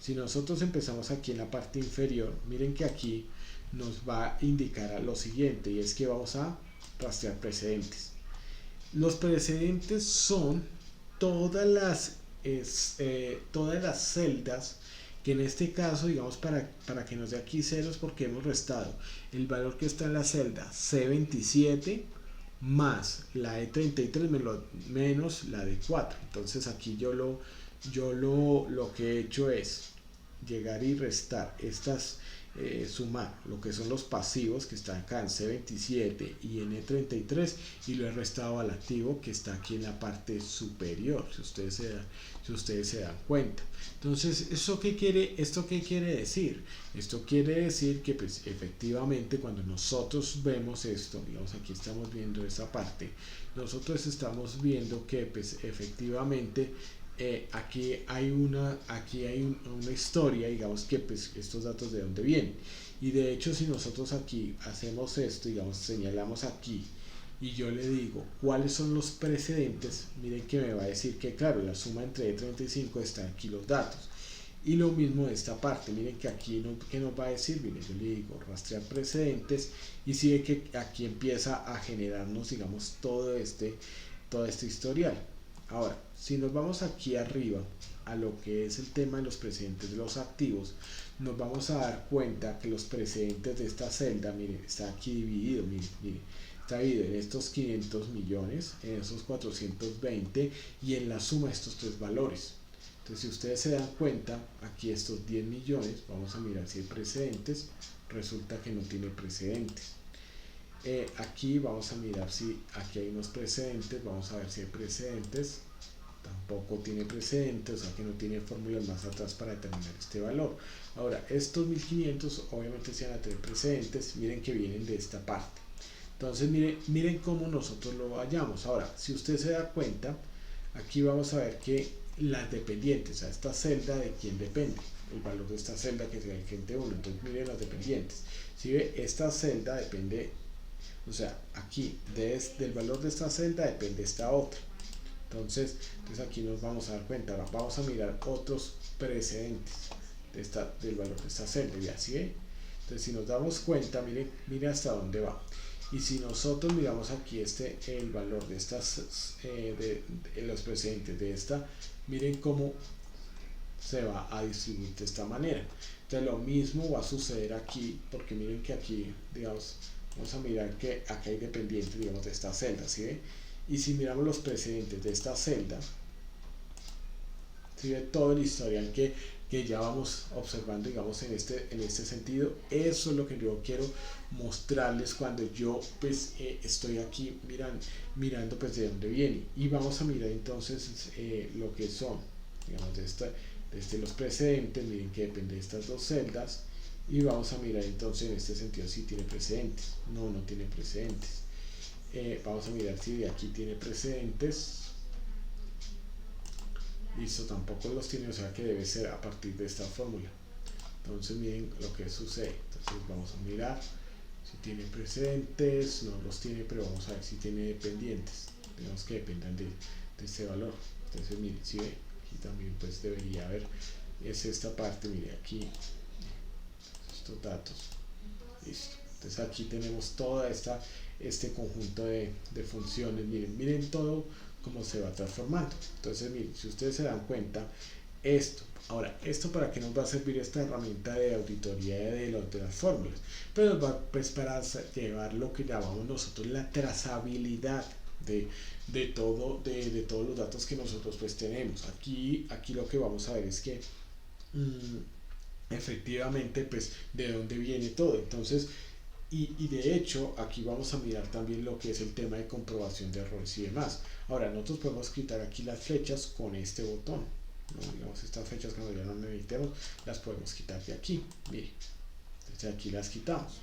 si nosotros empezamos aquí en la parte inferior, miren que aquí nos va a indicar lo siguiente, y es que vamos a rastrear precedentes. Los precedentes son todas todas las celdas que en este caso, digamos, para que nos dé aquí ceros, porque hemos restado el valor que está en la celda C27 más la E33 menos la D4. Entonces aquí lo que he hecho es llegar y restar estas, sumar lo que son los pasivos que están acá en C27 y en E33, y lo he restado al activo que está aquí en la parte superior, si ustedes se dan cuenta. Entonces, ¿esto qué quiere decir? Esto quiere decir que pues efectivamente cuando nosotros vemos esto, digamos aquí estamos viendo esta parte, nosotros estamos viendo que pues efectivamente aquí hay una historia, digamos que pues estos datos de dónde vienen, y de hecho si nosotros aquí hacemos esto, digamos señalamos aquí y yo le digo cuáles son los precedentes, miren que me va a decir que claro, la suma entre 35 está aquí los datos, y lo mismo de esta parte, miren que aquí ¿qué nos va a decir? Miren, yo le digo rastrear precedentes, y si ve que aquí empieza a generarnos, digamos, todo este historial. Ahora, si nos vamos aquí arriba a lo que es el tema de los precedentes de los activos, nos vamos a dar cuenta que los precedentes de esta celda, miren, está aquí dividido, miren, está dividido en estos 500 millones, en esos 420 y en la suma de estos tres valores. Entonces, si ustedes se dan cuenta, aquí estos 10 millones, vamos a mirar si hay precedentes, resulta que no tiene precedentes. Aquí vamos a mirar si aquí hay unos precedentes, vamos a ver si hay precedentes, tampoco tiene precedentes, o sea que no tiene fórmulas más atrás para determinar este valor. Ahora, estos 1500 obviamente se van a tener precedentes, miren que vienen de esta parte. Entonces miren cómo nosotros lo hallamos. Ahora, si usted se da cuenta, aquí vamos a ver que las dependientes, o sea, esta celda de quién depende, el valor de esta celda que sea el cliente 1, entonces miren las dependientes. Si ve, esta celda depende, o sea, aquí del valor de esta celda depende esta otra. Entonces aquí nos vamos a dar cuenta. Ahora vamos a mirar otros precedentes del valor de esta celda, ¿ya? ¿Sí ve? Entonces si nos damos cuenta, miren hasta dónde va. Y si nosotros miramos aquí el valor de estas de los precedentes de esta, miren cómo se va a distribuir de esta manera. Entonces lo mismo va a suceder aquí, porque miren que aquí, digamos, vamos a mirar que acá hay dependientes, digamos, de esta celda, ¿sí ve? Y si miramos los precedentes de esta celda, ¿sí ve? Todo el historial que ya vamos observando, digamos, en este sentido. Eso es lo que yo quiero mostrarles cuando yo pues estoy aquí mirando pues de dónde viene, y vamos a mirar entonces lo que son, digamos, de los precedentes. Miren que depende de estas dos celdas, y vamos a mirar entonces en este sentido si tiene precedentes. No tiene precedentes. Vamos a mirar si de aquí tiene precedentes. Listo, tampoco los tiene, o sea que debe ser a partir de esta fórmula. Entonces miren lo que sucede. Entonces vamos a mirar si tiene precedentes. No los tiene, pero vamos a ver si tiene dependientes. Tenemos que dependan de este valor. Entonces miren, si ve, aquí también pues debería haber, es esta parte, mire aquí estos datos. Listo. Entonces aquí tenemos toda este conjunto de funciones. Miren todo cómo se va transformando. Entonces miren, si ustedes se dan cuenta, esto para qué nos va a servir esta herramienta de auditoría de las fórmulas, pero nos va pues para llevar lo que llamamos nosotros la trazabilidad de todos los datos que nosotros pues tenemos. Aquí lo que vamos a ver es que efectivamente pues de dónde viene todo. Entonces y de hecho aquí vamos a mirar también lo que es el tema de comprobación de errores y demás. Ahora nosotros podemos quitar aquí las flechas con este botón. ¿no? Digamos, estas fechas cuando ya no necesitemos, las podemos quitar de aquí, mire, desde aquí las quitamos,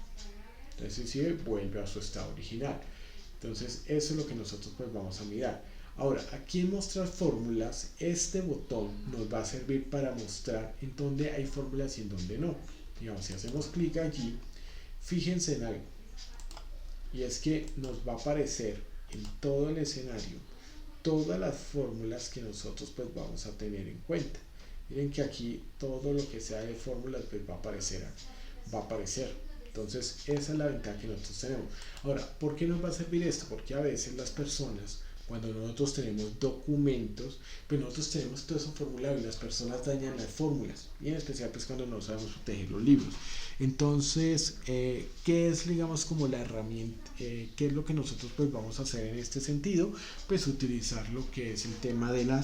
entonces si vuelve a su estado original. Entonces eso es lo que nosotros pues vamos a mirar. Ahora, aquí en mostrar fórmulas, este botón nos va a servir para mostrar en dónde hay fórmulas y en dónde no. Digamos, si hacemos clic allí, fíjense en algo, y es que nos va a aparecer en todo el escenario todas las fórmulas que nosotros pues vamos a tener en cuenta. Miren que aquí todo lo que sea de fórmulas pues va a aparecer. Entonces esa es la ventaja que nosotros tenemos. Ahora, ¿por qué nos va a servir esto? Porque a veces las personas, cuando nosotros tenemos documentos, pues nosotros tenemos todo eso formulado y las personas dañan las fórmulas, y en especial pues cuando no sabemos proteger los libros. Entonces, ¿qué es, digamos, como la herramienta? ¿Qué es lo que nosotros pues vamos a hacer en este sentido? Pues utilizar lo que es el tema de la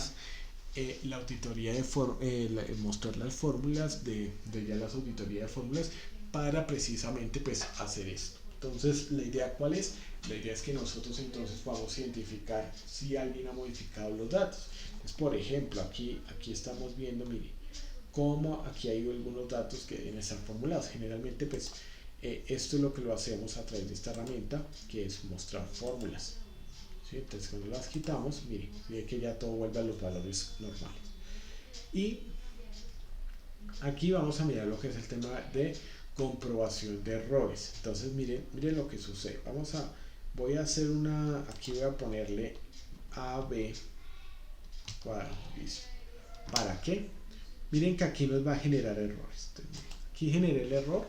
auditoría de mostrar las fórmulas, de ya las auditorías de fórmulas, para precisamente pues hacer esto. Entonces, ¿la idea cuál es? La idea es que nosotros entonces podamos identificar si alguien ha modificado los datos. Entonces, por ejemplo, aquí estamos viendo, mire, cómo aquí hay algunos datos que deben estar formulados. Generalmente, pues, esto es lo que lo hacemos a través de esta herramienta, que es mostrar fórmulas. ¿Sí? Entonces, cuando las quitamos, mire, ve que ya todo vuelve a los valores normales. Y aquí vamos a mirar lo que es el tema de comprobación de errores. Entonces miren lo que sucede. Voy a hacer aquí voy a ponerle AB ¿para qué? Miren que aquí nos va a generar errores. Entonces, aquí generé el error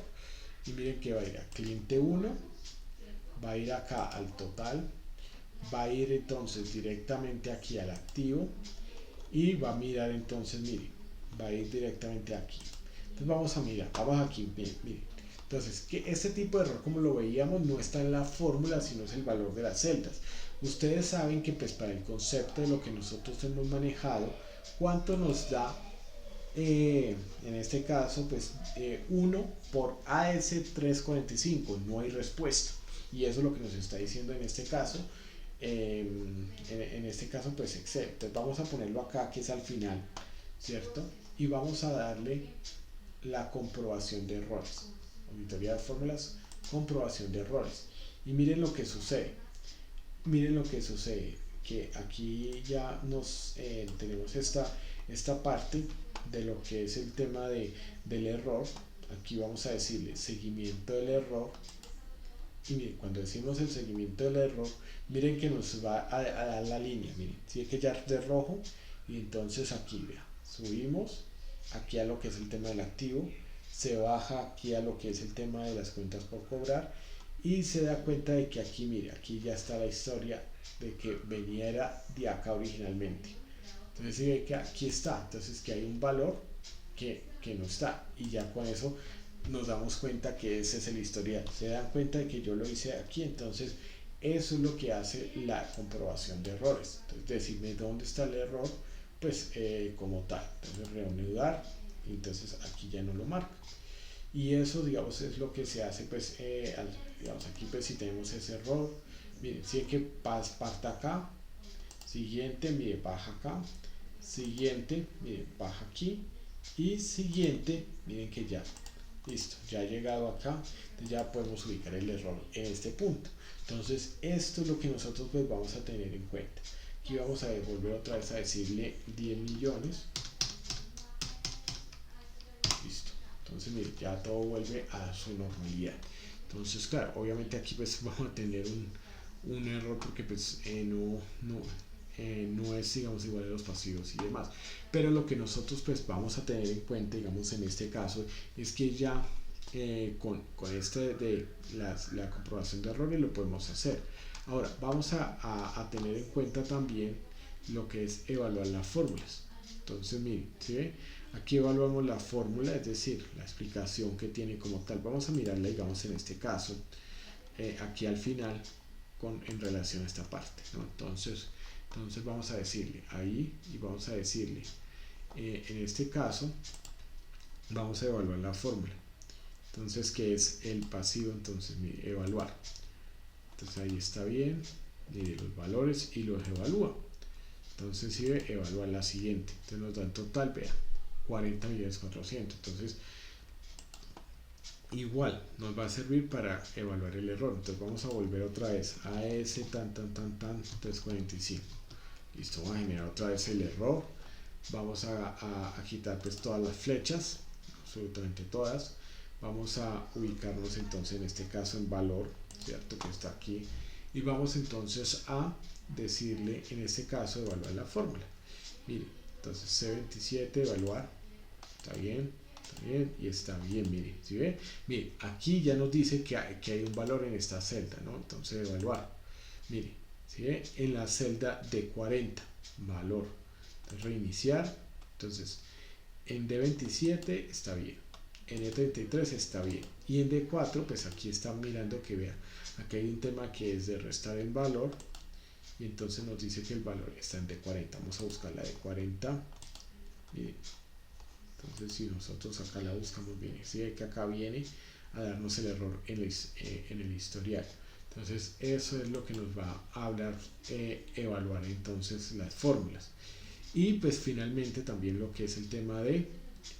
y miren que va a ir a cliente 1, va a ir acá al total, va a ir entonces directamente aquí al activo y va a mirar entonces, miren, va a ir directamente aquí. Entonces vamos a mirar, vamos aquí, miren. Entonces, que este tipo de error, como lo veíamos, no está en la fórmula, sino es el valor de las celdas. Ustedes saben que pues para el concepto de lo que nosotros hemos manejado, ¿cuánto nos da? En este caso, pues 1 por AS345, no hay respuesta. Y eso es lo que nos está diciendo en este caso. En este caso, pues Excel. Entonces vamos a ponerlo acá, que es al final, ¿cierto? Y vamos a darle la comprobación de errores. Auditoría de fórmulas, comprobación de errores. Y miren lo que sucede. Miren lo que sucede. Que aquí ya tenemos esta parte de lo que es el tema del error. Aquí vamos a decirle seguimiento del error. Y miren, cuando decimos el seguimiento del error, miren que nos va a dar la línea. Miren, si que ya es de rojo. Y entonces aquí, vea, subimos aquí a lo que es el tema del activo, se baja aquí a lo que es el tema de las cuentas por cobrar y se da cuenta de que aquí, mire, aquí ya está la historia de que venía de acá originalmente. Entonces si ve que aquí está, entonces que hay un valor que no está, y ya con eso nos damos cuenta que ese es el historial. Se dan cuenta de que yo lo hice aquí, entonces eso es lo que hace la comprobación de errores. Entonces decirme dónde está el error, pues como tal. Entonces reanudar, y entonces aquí ya no lo marca. Y eso, digamos, es lo que se hace, pues, digamos, aquí pues si tenemos ese error, miren, si es que parta acá, siguiente, mire, baja acá, siguiente, mire, baja aquí, y siguiente, miren que ya, listo, ya ha llegado acá, ya podemos ubicar el error en este punto. Entonces, esto es lo que nosotros pues vamos a tener en cuenta. Aquí vamos a volver otra vez a decirle 10 millones. Listo. Entonces, mire, ya todo vuelve a su normalidad. Entonces, claro, obviamente aquí pues vamos a tener un error porque pues no es, digamos, igual a los pasivos y demás. Pero lo que nosotros pues vamos a tener en cuenta, digamos, en este caso, es que ya con este de la comprobación de errores lo podemos hacer. Ahora, vamos a tener en cuenta también lo que es evaluar las fórmulas. Entonces, miren, ¿sí ve? Aquí evaluamos la fórmula, es decir, la explicación que tiene como tal. Vamos a mirarla, digamos, en este caso, aquí al final, en relación a esta parte, ¿no? Entonces vamos a decirle ahí y vamos a decirle, en este caso, vamos a evaluar la fórmula. Entonces, ¿qué es el pasivo? Entonces, mire, evaluar. Entonces ahí está bien, mire los valores y los evalúa. Entonces si ve, evaluar la siguiente, entonces nos da en total, vea, 40.400.000. Entonces igual nos va a servir para evaluar el error. Entonces vamos a volver otra vez a ese tan 345. Listo, vamos a generar otra vez el error. Vamos a quitar pues todas las flechas, absolutamente todas. Vamos a ubicarnos entonces en este caso en valor, cierto, que está aquí, y vamos entonces a decirle en este caso evaluar la fórmula. Mire, entonces C27 evaluar, está bien, y está bien. Mire, ¿sí ve? Mire, aquí ya nos dice que hay un valor en esta celda, ¿no? Entonces evaluar, mire, ¿sí ve? En la celda de 40 valor, entonces reiniciar. Entonces en D27 está bien, en E33 está bien, y en D4 pues aquí están mirando que vea, aquí hay un tema que es de restar el valor, y entonces nos dice que el valor está en D40. Vamos a buscar la D40. Miren, entonces si nosotros acá la buscamos bien, si ve que acá viene a darnos el error en el historial. Entonces eso es lo que nos va a hablar, evaluar entonces las fórmulas. Y pues finalmente también lo que es el tema de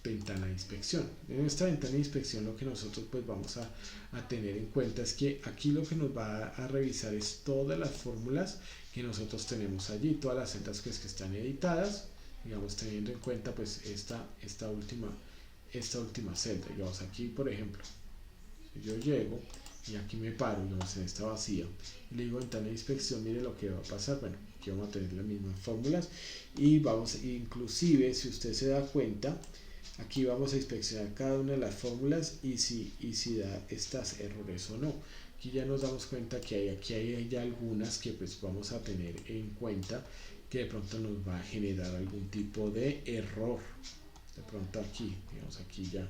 ventana de inspección. En esta ventana de inspección lo que nosotros pues vamos a tener en cuenta es que aquí lo que nos va a revisar es todas las fórmulas que nosotros tenemos allí, todas las celdas pues, que están editadas, digamos teniendo en cuenta pues esta última celda. Digamos aquí por ejemplo, si yo llego y aquí me paro, digamos en esta vacía, y le digo ventana de inspección, mire lo que va a pasar. Bueno, aquí vamos a tener las mismas fórmulas y vamos, inclusive si usted se da cuenta, aquí vamos a inspeccionar cada una de las fórmulas y si da estas errores o no. Aquí ya nos damos cuenta que aquí hay ya algunas que pues vamos a tener en cuenta que de pronto nos va a generar algún tipo de error. De pronto aquí, digamos aquí ya,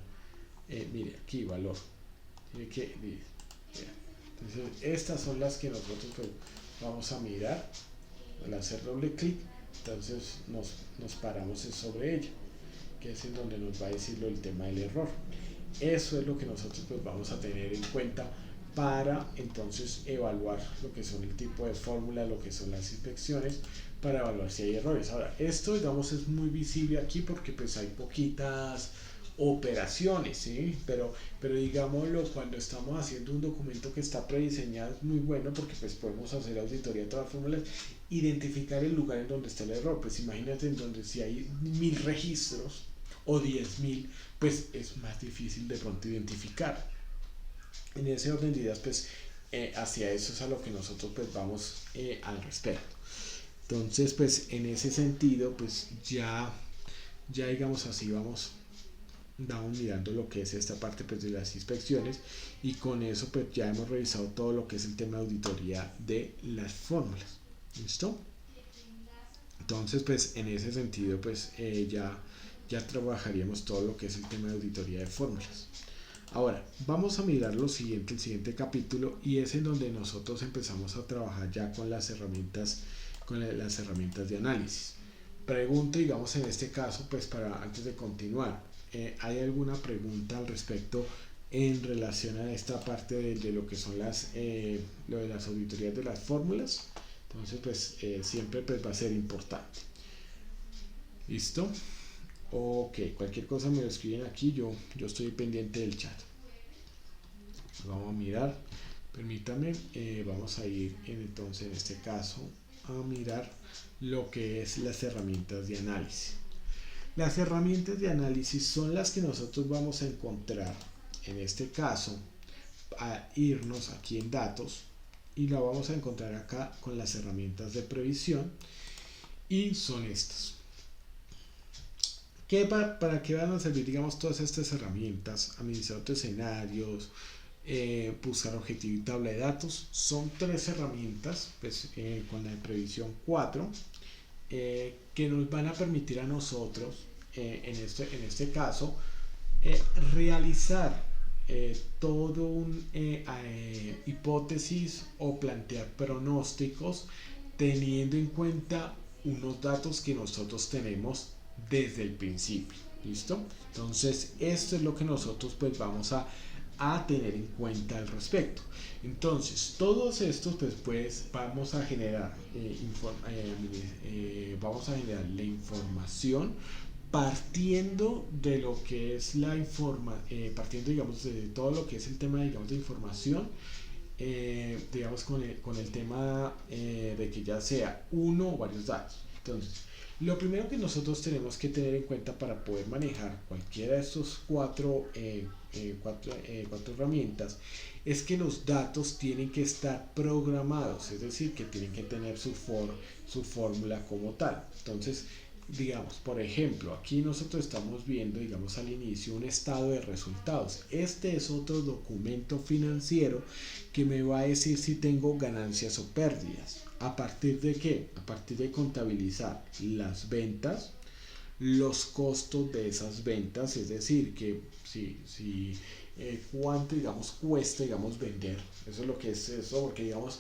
mire aquí valor, mire que, entonces estas son las que nosotros pues vamos a mirar. Al hacer doble clic, entonces nos paramos sobre ella, que es en donde nos va a decir el tema del error. Eso es lo que nosotros pues vamos a tener en cuenta para entonces evaluar lo que son el tipo de fórmula, lo que son las inspecciones, para evaluar si hay errores. Ahora, esto digamos es muy visible aquí porque pues hay poquitas operaciones, ¿sí? pero digámoslo, cuando estamos haciendo un documento que está prediseñado es muy bueno porque pues podemos hacer auditoría de todas las fórmulas, identificar el lugar en donde está el error. Pues imagínate en donde si hay 1000 registros o 10.000, pues es más difícil de pronto identificar. En ese orden de ideas pues hacia eso es a lo que nosotros pues vamos al respecto. Entonces pues en ese sentido pues ya digamos así vamos mirando lo que es esta parte pues de las inspecciones, y con eso pues ya hemos revisado todo lo que es el tema de auditoría de las fórmulas. ¿Listo? Entonces pues en ese sentido pues ya trabajaríamos todo lo que es el tema de auditoría de fórmulas. Ahora vamos a mirar lo siguiente, el siguiente capítulo, y es en donde nosotros empezamos a trabajar ya con las herramientas de análisis. Pregunto, digamos en este caso pues para antes de continuar, ¿hay alguna pregunta al respecto en relación a esta parte de lo que son lo de las auditorías de las fórmulas? Entonces pues siempre pues va a ser importante. ¿Listo? Ok, cualquier cosa me lo escriben aquí, yo estoy pendiente del chat. Vamos a mirar, permítame, vamos a ir entonces en este caso a mirar lo que es las herramientas de análisis. Las herramientas de análisis son las que nosotros vamos a encontrar, en este caso, a irnos aquí en datos, y la vamos a encontrar acá con las herramientas de previsión, y son estas. ¿Para qué van a servir, digamos, todas estas herramientas? Administrador de escenarios, buscar objetivo y tabla de datos. Son 3 herramientas, pues, con la de previsión 4, que nos van a permitir a nosotros, en este caso, realizar todo un hipótesis o plantear pronósticos teniendo en cuenta unos datos que nosotros tenemos desde el principio. ¿Listo? Entonces esto es lo que nosotros pues vamos a a tener en cuenta al respecto. Entonces, todos estos, pues vamos a generar, vamos a generar la información partiendo de lo que es partiendo, digamos, de todo lo que es el tema, digamos, de información, digamos, con el tema de que ya sea uno o varios datos. Entonces, lo primero que nosotros tenemos que tener en cuenta para poder manejar cualquiera de estos cuatro herramientas es que los datos tienen que estar programados, es decir, que tienen que tener su fórmula como tal. Entonces, digamos, por ejemplo, aquí nosotros estamos viendo, digamos, al inicio un estado de resultados. Este es otro documento financiero que me va a decir si tengo ganancias o pérdidas. ¿A partir de qué? A partir de contabilizar las ventas, los costos de esas ventas, es decir, que cuánto, digamos, cuesta, digamos, vender. Eso es lo que es eso, porque digamos,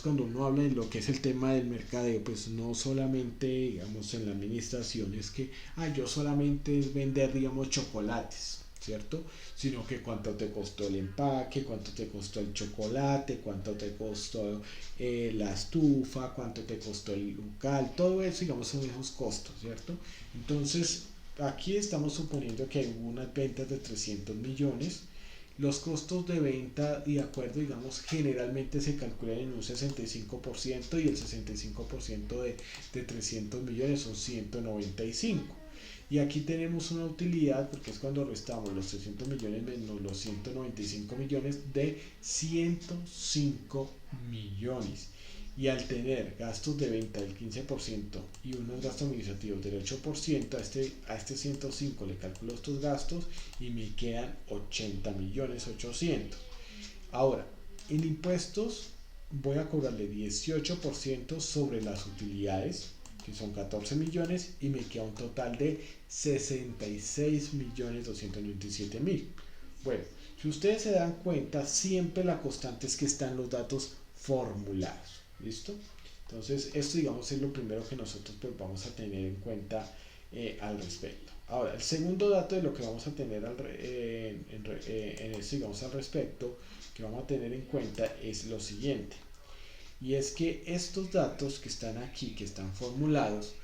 cuando uno habla de lo que es el tema del mercadeo, pues no solamente, digamos, en la administración es que yo solamente es vender, digamos, chocolates, ¿cierto? Sino que cuánto te costó el empaque, cuánto te costó el chocolate, cuánto te costó la estufa, cuánto te costó el local, todo eso, digamos, son esos costos, ¿cierto? Entonces, aquí estamos suponiendo que hay unas ventas de 300 millones. Los costos de venta, de acuerdo, digamos, generalmente se calculan en un 65% y el 65% de 300 millones son 195. Y aquí tenemos una utilidad, porque es cuando restamos los 300 millones menos los 195 millones, de 105 millones. Y al tener gastos de venta del 15% y unos gastos administrativos del 8%, a este 105 le calculo estos gastos y me quedan 80 millones 800. Ahora, en impuestos voy a cobrarle 18% sobre las utilidades, que son 14 millones, y me queda un total de 66 millones 297 mil. Bueno, si ustedes se dan cuenta, siempre la constante es que están los datos formulados. ¿Listo? Entonces, esto, digamos, es lo primero que nosotros pues vamos a tener en cuenta al respecto. Ahora, el segundo dato de lo que vamos a tener en esto, digamos, al respecto, que vamos a tener en cuenta es lo siguiente. Y es que estos datos que están aquí, que están formulados,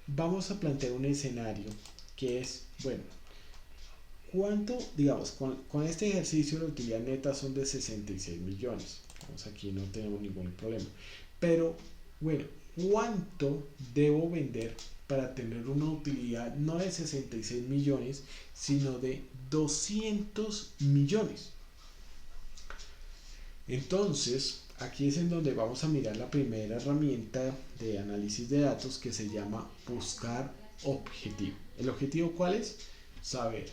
vamos a plantear un escenario que es, bueno, ¿cuánto, digamos, con este ejercicio la utilidad neta son de 66 millones? Vamos, aquí no tenemos ningún problema. Pero, bueno, ¿cuánto debo vender para tener una utilidad no de 66 millones, sino de 200 millones? Entonces, aquí es en donde vamos a mirar la primera herramienta de análisis de datos que se llama buscar objetivo. ¿El objetivo cuál es? Saber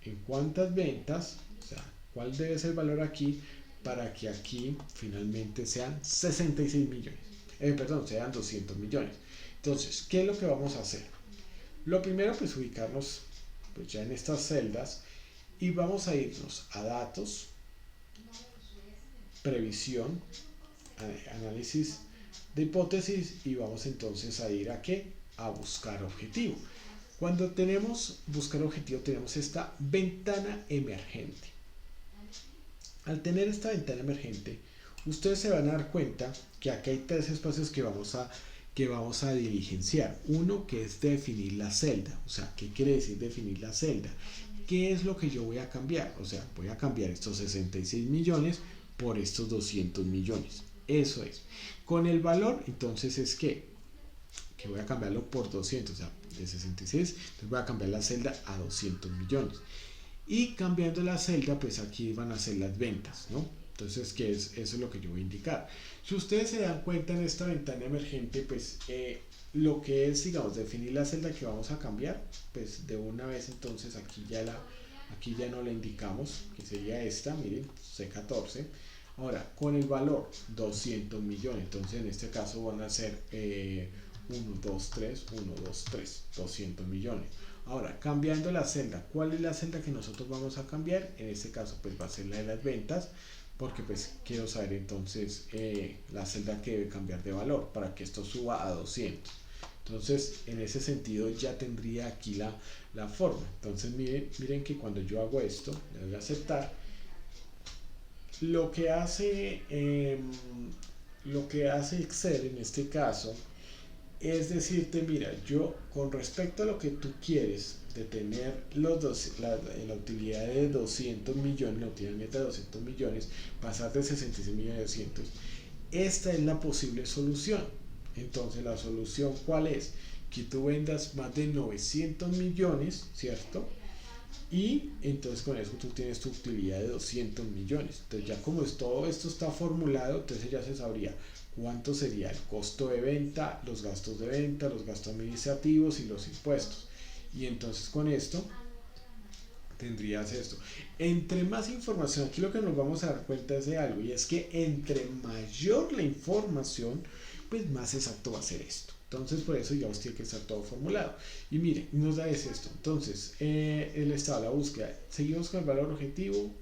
en cuántas ventas, o sea, cuál debe ser el valor aquí para que aquí finalmente sean 66 millones. Sean 200 millones. Entonces, ¿qué es lo que vamos a hacer? Lo primero, pues ubicarnos pues ya en estas celdas y vamos a irnos a datos, previsión, análisis de hipótesis y vamos entonces a ir a ¿qué? A buscar objetivo. Cuando tenemos buscar objetivo tenemos esta ventana emergente. Al tener esta ventana emergente, ustedes se van a dar cuenta que aquí hay tres espacios que vamos a diligenciar. Uno que es definir la celda. O sea, ¿qué quiere decir definir la celda? ¿Qué es lo que yo voy a cambiar? O sea, voy a cambiar estos 66 millones por estos 200 millones. Eso es. Con el valor, entonces es que voy a cambiarlo por 200, o sea, de 66, entonces voy a cambiar la celda a 200 millones. Y cambiando la celda, pues aquí van a ser las ventas, ¿no? Entonces, eso es lo que yo voy a indicar. Si ustedes se dan cuenta en esta ventana emergente, pues lo que es, digamos, definir la celda que vamos a cambiar, pues de una vez entonces aquí ya no le indicamos, que sería esta, miren, C14. Ahora, con el valor 200 millones, entonces en este caso van a ser 1, 2, 3, 1, 2, 3, 200 millones. Ahora, cambiando la celda, ¿cuál es la celda que nosotros vamos a cambiar? En este caso, pues va a ser la de las ventas, porque pues quiero saber entonces la celda que debe cambiar de valor para que esto suba a 200. Entonces, en ese sentido ya tendría aquí la forma. Entonces, miren que cuando yo hago esto, le doy a aceptar, lo que hace, lo que hace Excel en este caso es decirte, mira, yo con respecto a lo que tú quieres de tener la utilidad de 200 millones, la utilidad neta de 200 millones, pasar de 66 millones a 200, esta es la posible solución. Entonces, ¿la solución cuál es? Que tú vendas más de 900 millones, ¿cierto? Y entonces con eso tú tienes tu utilidad de 200 millones. Entonces ya como todo esto está formulado, entonces ya se sabría cuánto sería el costo de venta, los gastos de venta, los gastos administrativos y los impuestos. Y entonces con esto tendrías esto. Entre más información, aquí lo que nos vamos a dar cuenta es de algo, y es que entre mayor la información, pues más exacto va a ser esto. Entonces, por eso ya os tiene que estar todo formulado. Y miren, nos da es esto. Entonces, el estado de la búsqueda, ¿seguimos con el valor objetivo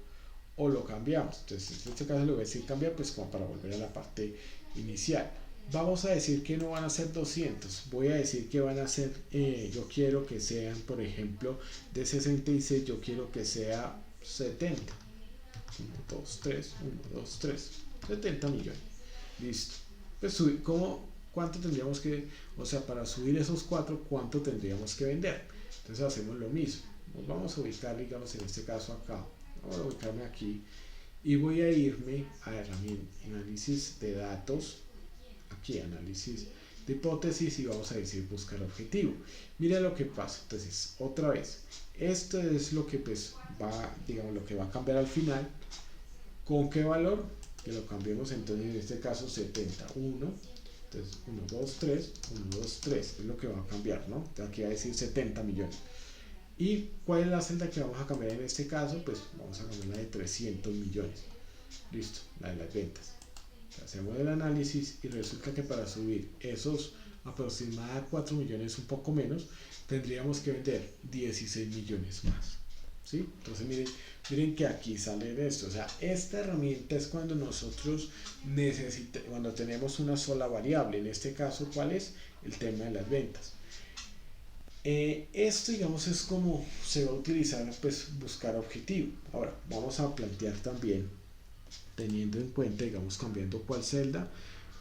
o lo cambiamos? Entonces, en este caso lo voy a decir cambiar, pues como para volver a la parte inicial. Vamos a decir que no van a ser 200, voy a decir que van a ser, yo quiero que sean, por ejemplo, de 66, yo quiero que sea 70. 1, 2, 3, 1, 2, 3, 70 millones. Listo. Pues subir, ¿cuánto tendríamos que, o sea, para subir esos 4, cuánto tendríamos que vender? Entonces hacemos lo mismo. Nos vamos a ubicar, digamos, en este caso acá. Vamos a ubicarme aquí y voy a irme a herramienta, análisis de datos, aquí análisis de hipótesis y vamos a decir buscar objetivo. Mira lo que pasa. Entonces, otra vez, esto es lo que pues va, digamos, lo que va a cambiar al final. ¿Con qué valor? Que lo cambiemos entonces en este caso 71. Entonces 1, 2, 3, 1, 2, 3 es lo que va a cambiar, ¿no? Aquí va a decir 70 millones. ¿Y cuál es la celda que vamos a cambiar en este caso? Pues vamos a cambiar la de 300 millones. Listo, la de las ventas. Hacemos el análisis y resulta que para subir esos aproximadamente 4 millones, un poco menos, tendríamos que vender 16 millones más. ¿Sí? Entonces miren que aquí sale de esto. O sea, esta herramienta es cuando nosotros cuando tenemos una sola variable. En este caso, ¿cuál es? El tema de las ventas. Esto, digamos, es como se va a utilizar, pues, buscar objetivo. Ahora, vamos a plantear también, teniendo en cuenta, digamos, cambiando cuál celda.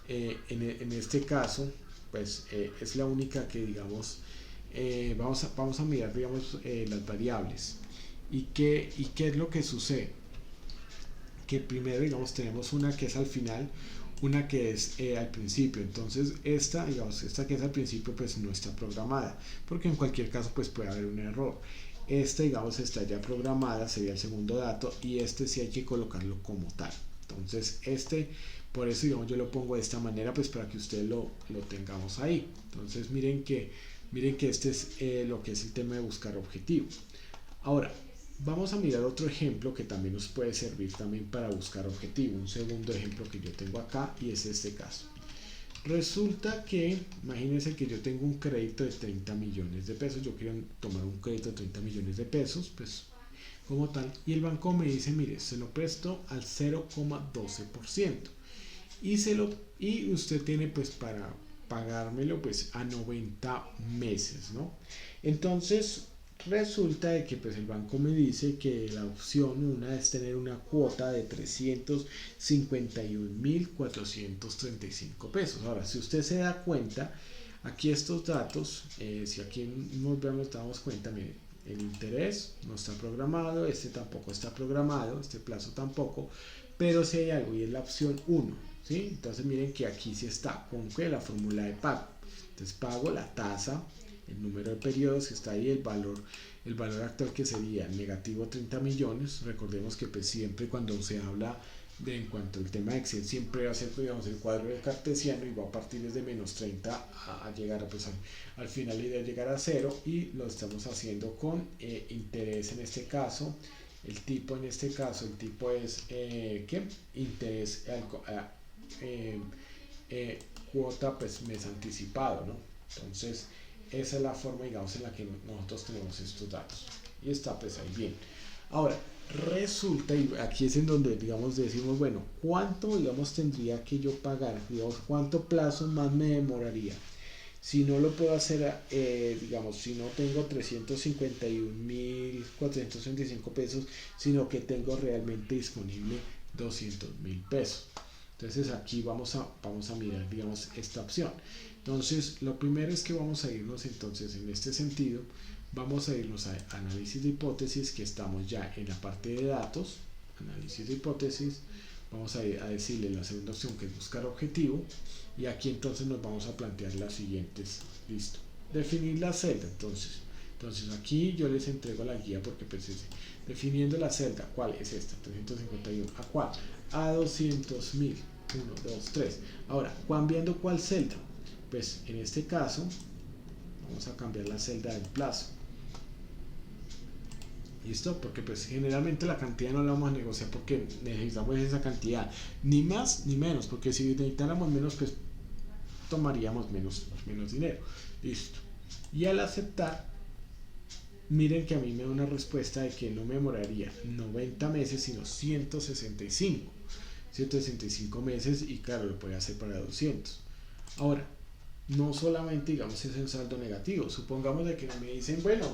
En este caso, pues, es la única que, digamos, vamos a mirar, digamos, las variables. ¿Y qué es lo que sucede? Que primero, digamos, tenemos una que es al final, una que es al principio. Entonces esta, digamos, esta que es al principio pues no está programada, porque en cualquier caso pues puede haber un error. Esta, digamos, está ya programada, sería el segundo dato, y este sí hay que colocarlo como tal. Entonces por eso, digamos, yo lo pongo de esta manera, pues para que ustedes lo tengamos ahí. Entonces miren que este es lo que es el tema de buscar objetivo. Ahora, vamos a mirar otro ejemplo que también nos puede servir también para buscar objetivo. Un segundo ejemplo que yo tengo acá y es este caso. Resulta que, imagínense que yo tengo un crédito de 30 millones de pesos. Yo quiero tomar un crédito de 30 millones de pesos, pues como tal. Y el banco me dice, mire, se lo presto al 0,12%. Y usted tiene pues para pagármelo pues a 90 meses, ¿no? Entonces resulta de que pues el banco me dice que la opción una es tener una cuota de 351.435 pesos. Ahora, si usted se da cuenta, aquí estos datos, si aquí nos damos cuenta, miren, el interés no está programado, este tampoco está programado, este plazo tampoco, pero si hay algo y es la opción 1, ¿sí? Entonces miren que aquí sí está con la fórmula de pago. Entonces pago la tasa, el número de periodos que está ahí, el valor actual que sería negativo 30 millones. Recordemos que pues siempre cuando se habla de en cuanto al tema de Excel siempre va a ser, digamos, el cuadro del cartesiano y va a partir desde menos 30 a llegar a, pues, al final la idea es llegar a 0 y lo estamos haciendo con interés en este caso. El tipo en este caso, el tipo es ¿qué? Interés cuota pues mes anticipado, ¿no? Entonces esa es la forma, digamos, en la que nosotros tenemos estos datos y está pues ahí bien. Ahora resulta, y aquí es en donde, digamos, decimos, bueno, ¿cuánto, digamos, tendría que yo pagar? Digamos, ¿cuánto plazo más me demoraría? Si no lo puedo hacer, digamos, si no tengo 351.435 pesos, sino que tengo realmente disponible 200.000 pesos. Entonces aquí vamos a mirar, digamos, esta opción. Entonces lo primero es que vamos a irnos entonces en este sentido, vamos a irnos a análisis de hipótesis, que estamos ya en la parte de datos, análisis de hipótesis, vamos a decirle la segunda opción, que es buscar objetivo, y aquí entonces nos vamos a plantear las siguientes. Listo, definir la celda. Entonces aquí yo les entrego la guía, porque pues definiendo la celda, ¿cuál es esta? 351. ¿A cuál? A 200.000. 1, 2, 3. Ahora, cambiando cuál celda, pues en este caso vamos a cambiar la celda del plazo. ¿Listo? Porque pues generalmente la cantidad no la vamos a negociar, porque necesitamos esa cantidad, ni más ni menos, porque si necesitáramos menos, pues tomaríamos menos dinero. Listo. Y al aceptar, miren que a mí me da una respuesta de que no me demoraría 90 meses, sino 165 meses, y claro, lo puede hacer para 200. Ahora, no solamente, digamos, es en saldo negativo. Supongamos de que me dicen, bueno,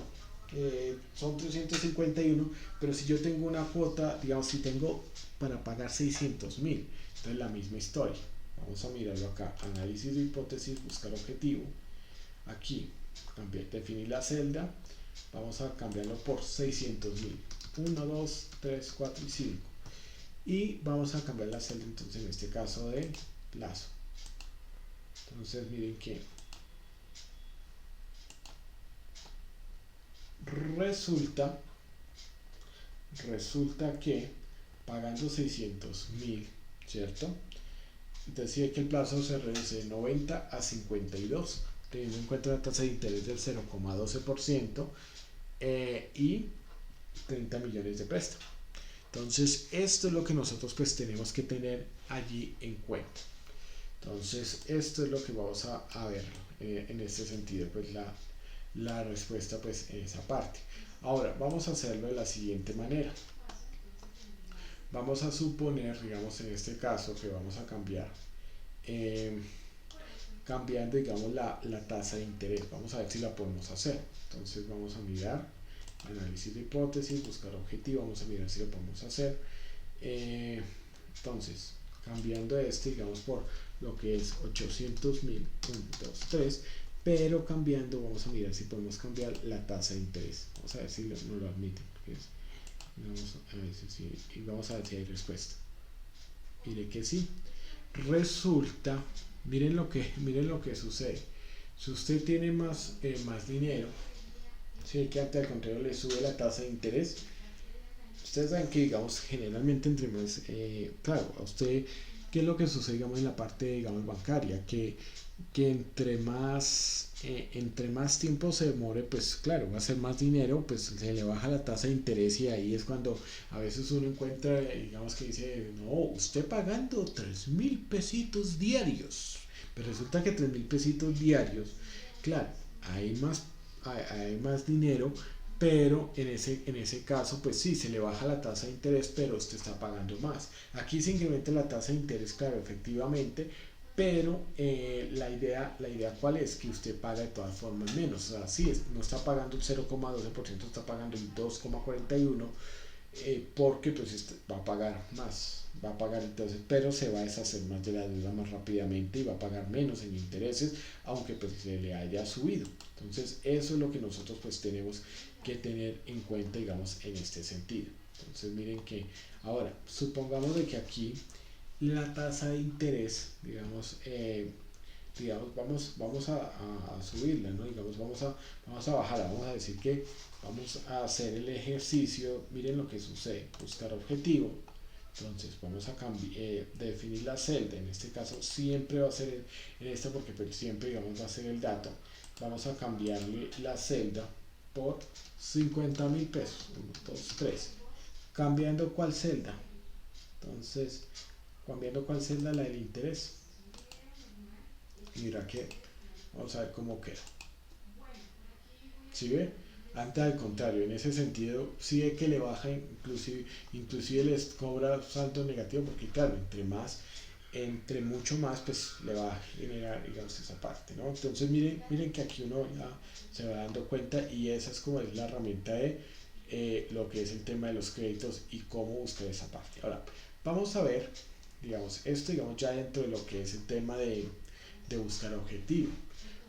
son 351, pero si yo tengo una cuota, digamos, si tengo para pagar 600.000, entonces la misma historia. Vamos a mirarlo acá, análisis de hipótesis, buscar objetivo. Aquí, definir la celda, vamos a cambiarlo por 600.000. 1, 2, 3, 4 y 5. Y vamos a cambiar la celda entonces en este caso de plazo. Entonces miren que resulta que pagando 600.000, ¿cierto? Decía que el plazo se reduce de 90 a 52, teniendo en cuenta la tasa de interés del 0,12%, y 30 millones de préstamo. Entonces esto es lo que nosotros pues tenemos que tener allí en cuenta. Entonces esto es lo que vamos a ver en este sentido, pues la respuesta pues en esa parte. Ahora vamos a hacerlo de la siguiente manera. Vamos a suponer, digamos, en este caso, que vamos a cambiar, cambiando, digamos, la tasa de interés. Vamos a ver si la podemos hacer. Entonces vamos a mirar análisis de hipótesis, buscar objetivo, vamos a mirar si lo podemos hacer. Entonces, cambiando digamos, por lo que es 800.000, 1, 2, 3, pero cambiando, vamos a mirar si podemos cambiar la tasa de interés. Vamos a ver si nos lo admiten. Vamos a ver si, y vamos a ver si hay respuesta. Mire que sí. Resulta, miren lo que sucede. Si usted tiene más dinero, si que al contrario le sube la tasa de interés, ustedes saben que, digamos, generalmente entre más, claro, a usted, ¿qué es lo que sucede, digamos, en la parte, digamos, bancaria? Que entre más tiempo se demore, pues claro, va a ser más dinero, pues se le baja la tasa de interés, y ahí es cuando a veces uno encuentra, digamos, que dice, no, usted pagando 3.000 pesitos diarios, pero resulta que 3.000 pesitos diarios, claro, hay más dinero, pero en ese caso pues sí, se le baja la tasa de interés, pero usted está pagando más. Aquí se incrementa la tasa de interés, claro, efectivamente, pero la idea cuál es, que usted paga de todas formas menos. O sea, sí, no está pagando el 0,12%, está pagando el 2,41%, porque pues va a pagar más, va a pagar entonces, pero se va a deshacer más de la deuda más rápidamente y va a pagar menos en intereses, aunque pues se le haya subido. Entonces eso es lo que nosotros pues tenemos que tener en cuenta, digamos, en este sentido. Entonces miren que ahora supongamos de que aquí la tasa de interés, digamos, vamos a subirla, ¿no? Digamos, vamos a bajarla, vamos a decir que vamos a hacer el ejercicio. Miren lo que sucede, buscar objetivo. Entonces vamos a definir la celda, en este caso siempre va a ser en esta, porque pues siempre, digamos, va a ser el dato. Vamos a cambiarle la celda por 50.000 pesos, 1, 2, 3, cambiando cuál celda. Entonces, cambiando cuál celda, la del interés. Mira que, vamos a ver cómo queda. ¿Sí ve? Antes, al contrario, en ese sentido, sí ve que le baja, inclusive les cobra saldo negativo, porque claro, entre mucho más, pues le va a generar, digamos, esa parte, ¿no? Entonces miren que aquí uno ya se va dando cuenta, y esa es como es la herramienta de lo que es el tema de los créditos y cómo buscar esa parte. Ahora, vamos a ver, digamos, esto, digamos, ya dentro de lo que es el tema de buscar objetivo.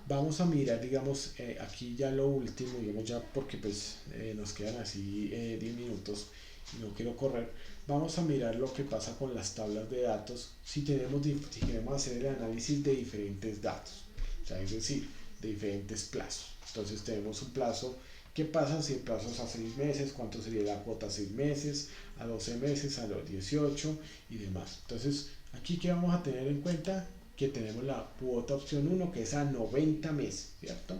Vamos a mirar, digamos, aquí ya lo último, digamos, ya porque pues nos quedan así 10 minutos y no quiero correr. Vamos a mirar lo que pasa con las tablas de datos si si queremos hacer el análisis de diferentes datos, o sea, es decir, de diferentes plazos. Entonces tenemos un plazo. ¿Qué pasa si el plazo es a 6 meses? ¿Cuánto sería la cuota a 6 meses? ¿A 12 meses? ¿A los 18? Y demás. Entonces, aquí que vamos a tener en cuenta que tenemos la cuota opción 1 que es a 90 meses, ¿cierto?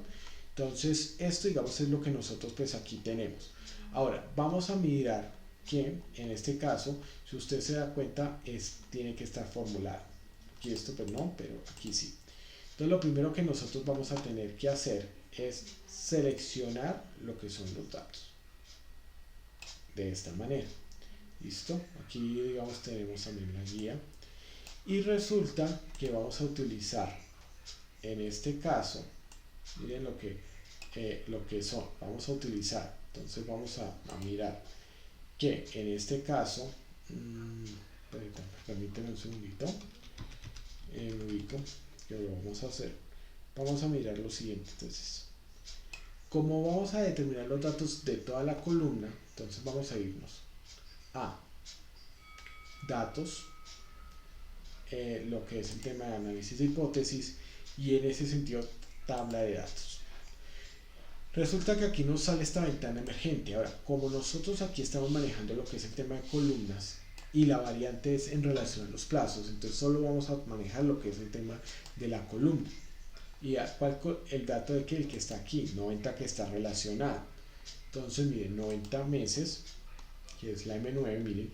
Entonces, esto digamos es lo que nosotros pues aquí tenemos. Ahora, vamos a mirar que en este caso, si usted se da cuenta, tiene que estar formulado. Aquí esto pues no, pero aquí sí. Entonces lo primero que nosotros vamos a tener que hacer es seleccionar lo que son los datos de esta manera. ¿Listo? Aquí digamos tenemos también la guía y resulta que vamos a utilizar en este caso, miren lo que son, vamos a utilizar, entonces vamos a mirar que en este caso, permítanme un segundito, me ubico, que lo vamos a hacer. Vamos a mirar lo siguiente, entonces, como vamos a determinar los datos de toda la columna, entonces vamos a irnos a datos, lo que es el tema de análisis de hipótesis y en ese sentido tabla de datos. Resulta que aquí nos sale esta ventana emergente. Ahora, como nosotros aquí estamos manejando lo que es el tema de columnas y la variante es en relación a los plazos, entonces solo vamos a manejar lo que es el tema de la columna. Y el dato de que el que está aquí, 90 que está relacionado. Entonces, miren, 90 meses, que es la M9, miren,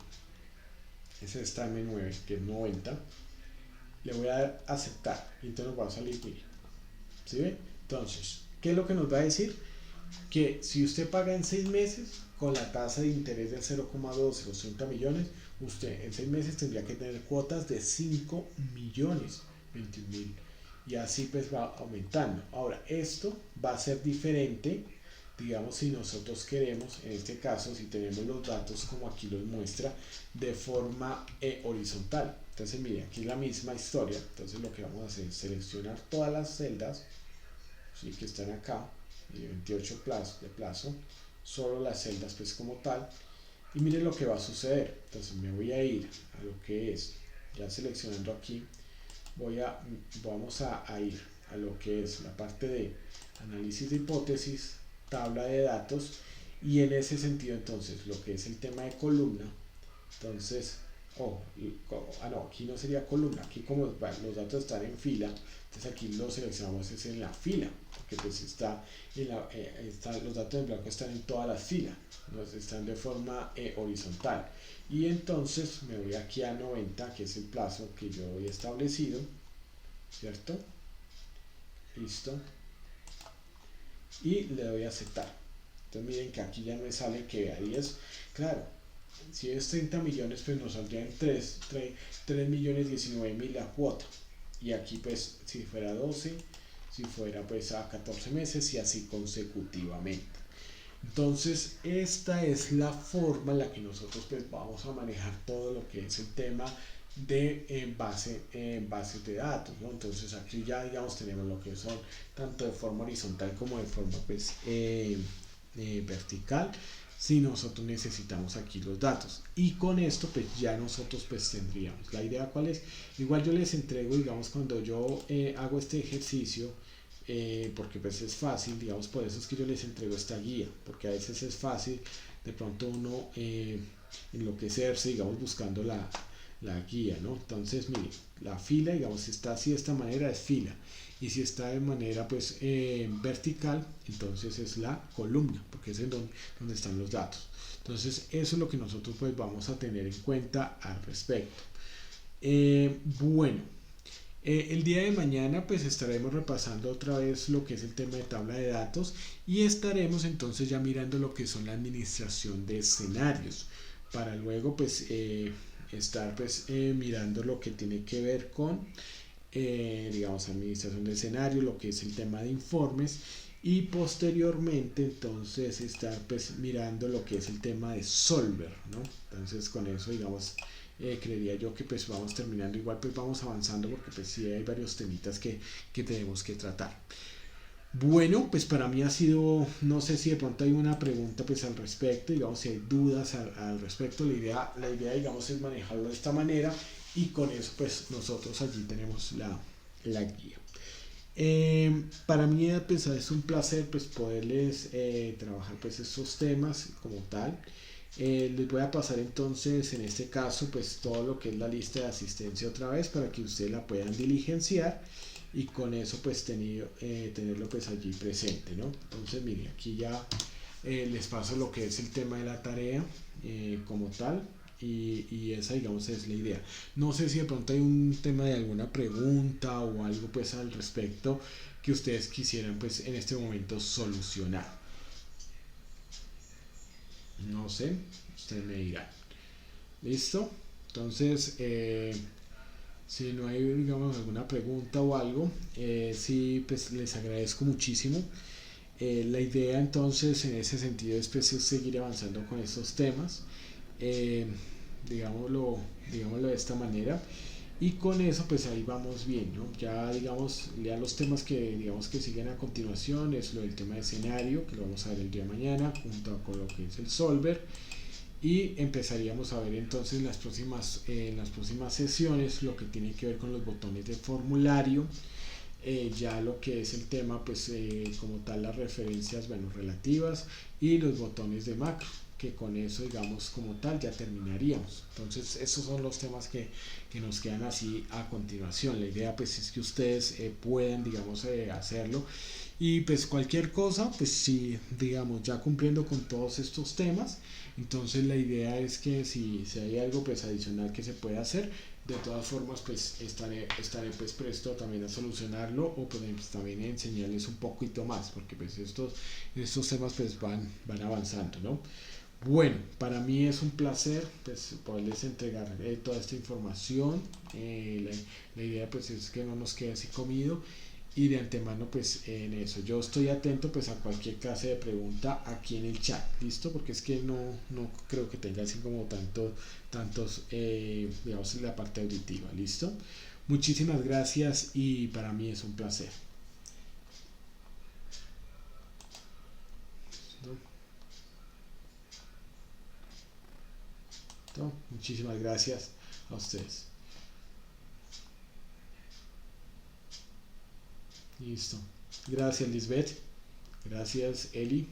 es esta M9, que es 90. Le voy a dar aceptar y entonces nos va a salir, miren. ¿Sí ven? Entonces, ¿qué es lo que nos va a decir? Que si usted paga en 6 meses, con la tasa de interés del 0,12 los 30 millones, usted en 6 meses tendría que tener cuotas de 5 millones, 21.000. Y así pues va aumentando. Ahora, esto va a ser diferente, digamos, si nosotros queremos, en este caso, si tenemos los datos como aquí los muestra, de forma horizontal. Entonces, mire, aquí es la misma historia. Entonces, lo que vamos a hacer es seleccionar todas las celdas, ¿sí?, que están acá, y 28 de plazo, solo las celdas pues como tal, y miren lo que va a suceder. Entonces, me voy a ir a lo que es, ya seleccionando aquí, vamos a ir a lo que es la parte de análisis de hipótesis, tabla de datos, y en ese sentido entonces lo que es el tema de columna, entonces, no, aquí no sería columna, aquí como los datos están en fila, entonces aquí lo seleccionamos es en la fila, porque pues los datos en blanco están en todas las filas, están de forma horizontal. Y entonces me voy aquí a 90, que es el plazo que yo había establecido, ¿cierto? Listo. Y le doy a aceptar. Entonces miren que aquí ya me sale que ahí es, claro, si es 30 millones, pues nos saldrían 3 millones 19 mil la cuota. Y aquí pues si fuera 12, si fuera pues a 14 meses y así consecutivamente. Entonces esta es la forma en la que nosotros pues vamos a manejar todo lo que es el tema de bases de datos, ¿no? Entonces aquí ya digamos tenemos lo que son tanto de forma horizontal como de forma pues vertical, si nosotros necesitamos aquí los datos, y con esto pues ya nosotros pues tendríamos la idea. ¿Cuál es? Igual yo les entrego, digamos, cuando yo hago este ejercicio, porque pues es fácil, digamos, por eso es que yo les entrego esta guía, porque a veces es fácil de pronto uno enloquecerse, digamos, buscando la guía, ¿no? Entonces, mire, la fila, digamos, si está así de esta manera es fila, y si está de manera pues vertical, entonces es la columna, porque es en donde están los datos. Entonces eso es lo que nosotros pues vamos a tener en cuenta al respecto. Bueno, el día de mañana pues estaremos repasando otra vez lo que es el tema de tabla de datos, y estaremos entonces ya mirando lo que son la administración de escenarios, para luego pues estar pues mirando lo que tiene que ver con digamos, administración de escenario, lo que es el tema de informes, y posteriormente entonces estar pues mirando lo que es el tema de solver, ¿no? Entonces con eso digamos creería yo que pues vamos terminando, igual pues vamos avanzando porque pues sí hay varios temitas que tenemos que tratar. Bueno, pues para mí ha sido, no sé si de pronto hay una pregunta pues al respecto, digamos si hay dudas al respecto, la idea digamos es manejarlo de esta manera y con eso pues nosotros allí tenemos la guía. Para mí pues, es un placer pues poderles trabajar pues estos temas como tal. Les voy a pasar entonces en este caso pues todo lo que es la lista de asistencia otra vez para que ustedes la puedan diligenciar y con eso pues tenerlo pues allí presente, ¿no? Entonces miren, aquí ya les paso lo que es el tema de la tarea como tal y esa digamos es la idea. No sé si de pronto hay un tema de alguna pregunta o algo pues al respecto que ustedes quisieran pues en este momento solucionar. No sé, ustedes me dirán. ¿Listo? Entonces, si no hay, digamos, alguna pregunta o algo, sí, pues les agradezco muchísimo. La idea entonces en ese sentido es, pues, es seguir avanzando con estos temas, eh, digámoslo, digámoslo de esta manera. Y con eso pues ahí vamos bien, ¿no? Ya digamos, ya los temas que digamos que siguen a continuación es lo del tema de escenario, que lo vamos a ver el día de mañana, junto con lo que es el solver. Y empezaríamos a ver entonces en las próximas sesiones lo que tiene que ver con los botones de formulario, ya lo que es el tema pues como tal las referencias bueno, relativas y los botones de macro, que con eso digamos como tal ya terminaríamos. Entonces esos son los temas que nos quedan así a continuación. La idea pues es que ustedes puedan digamos hacerlo y pues cualquier cosa pues si digamos ya cumpliendo con todos estos temas, entonces la idea es que si hay algo pues adicional que se pueda hacer, de todas formas pues estaré pues presto también a solucionarlo o pues también a enseñarles un poquito más porque pues estos temas pues van avanzando, ¿no? Bueno, para mí es un placer pues, poderles entregar toda esta información. La idea pues es que no nos quede así comido y de antemano pues en eso. Yo estoy atento pues a cualquier clase de pregunta aquí en el chat, ¿listo? Porque es que no creo que tenga así como tantos, digamos, en la parte auditiva, ¿listo? Muchísimas gracias y para mí es un placer. ¿No? ¿No? Muchísimas gracias a ustedes. Listo. Gracias, Lisbeth. Gracias, Eli.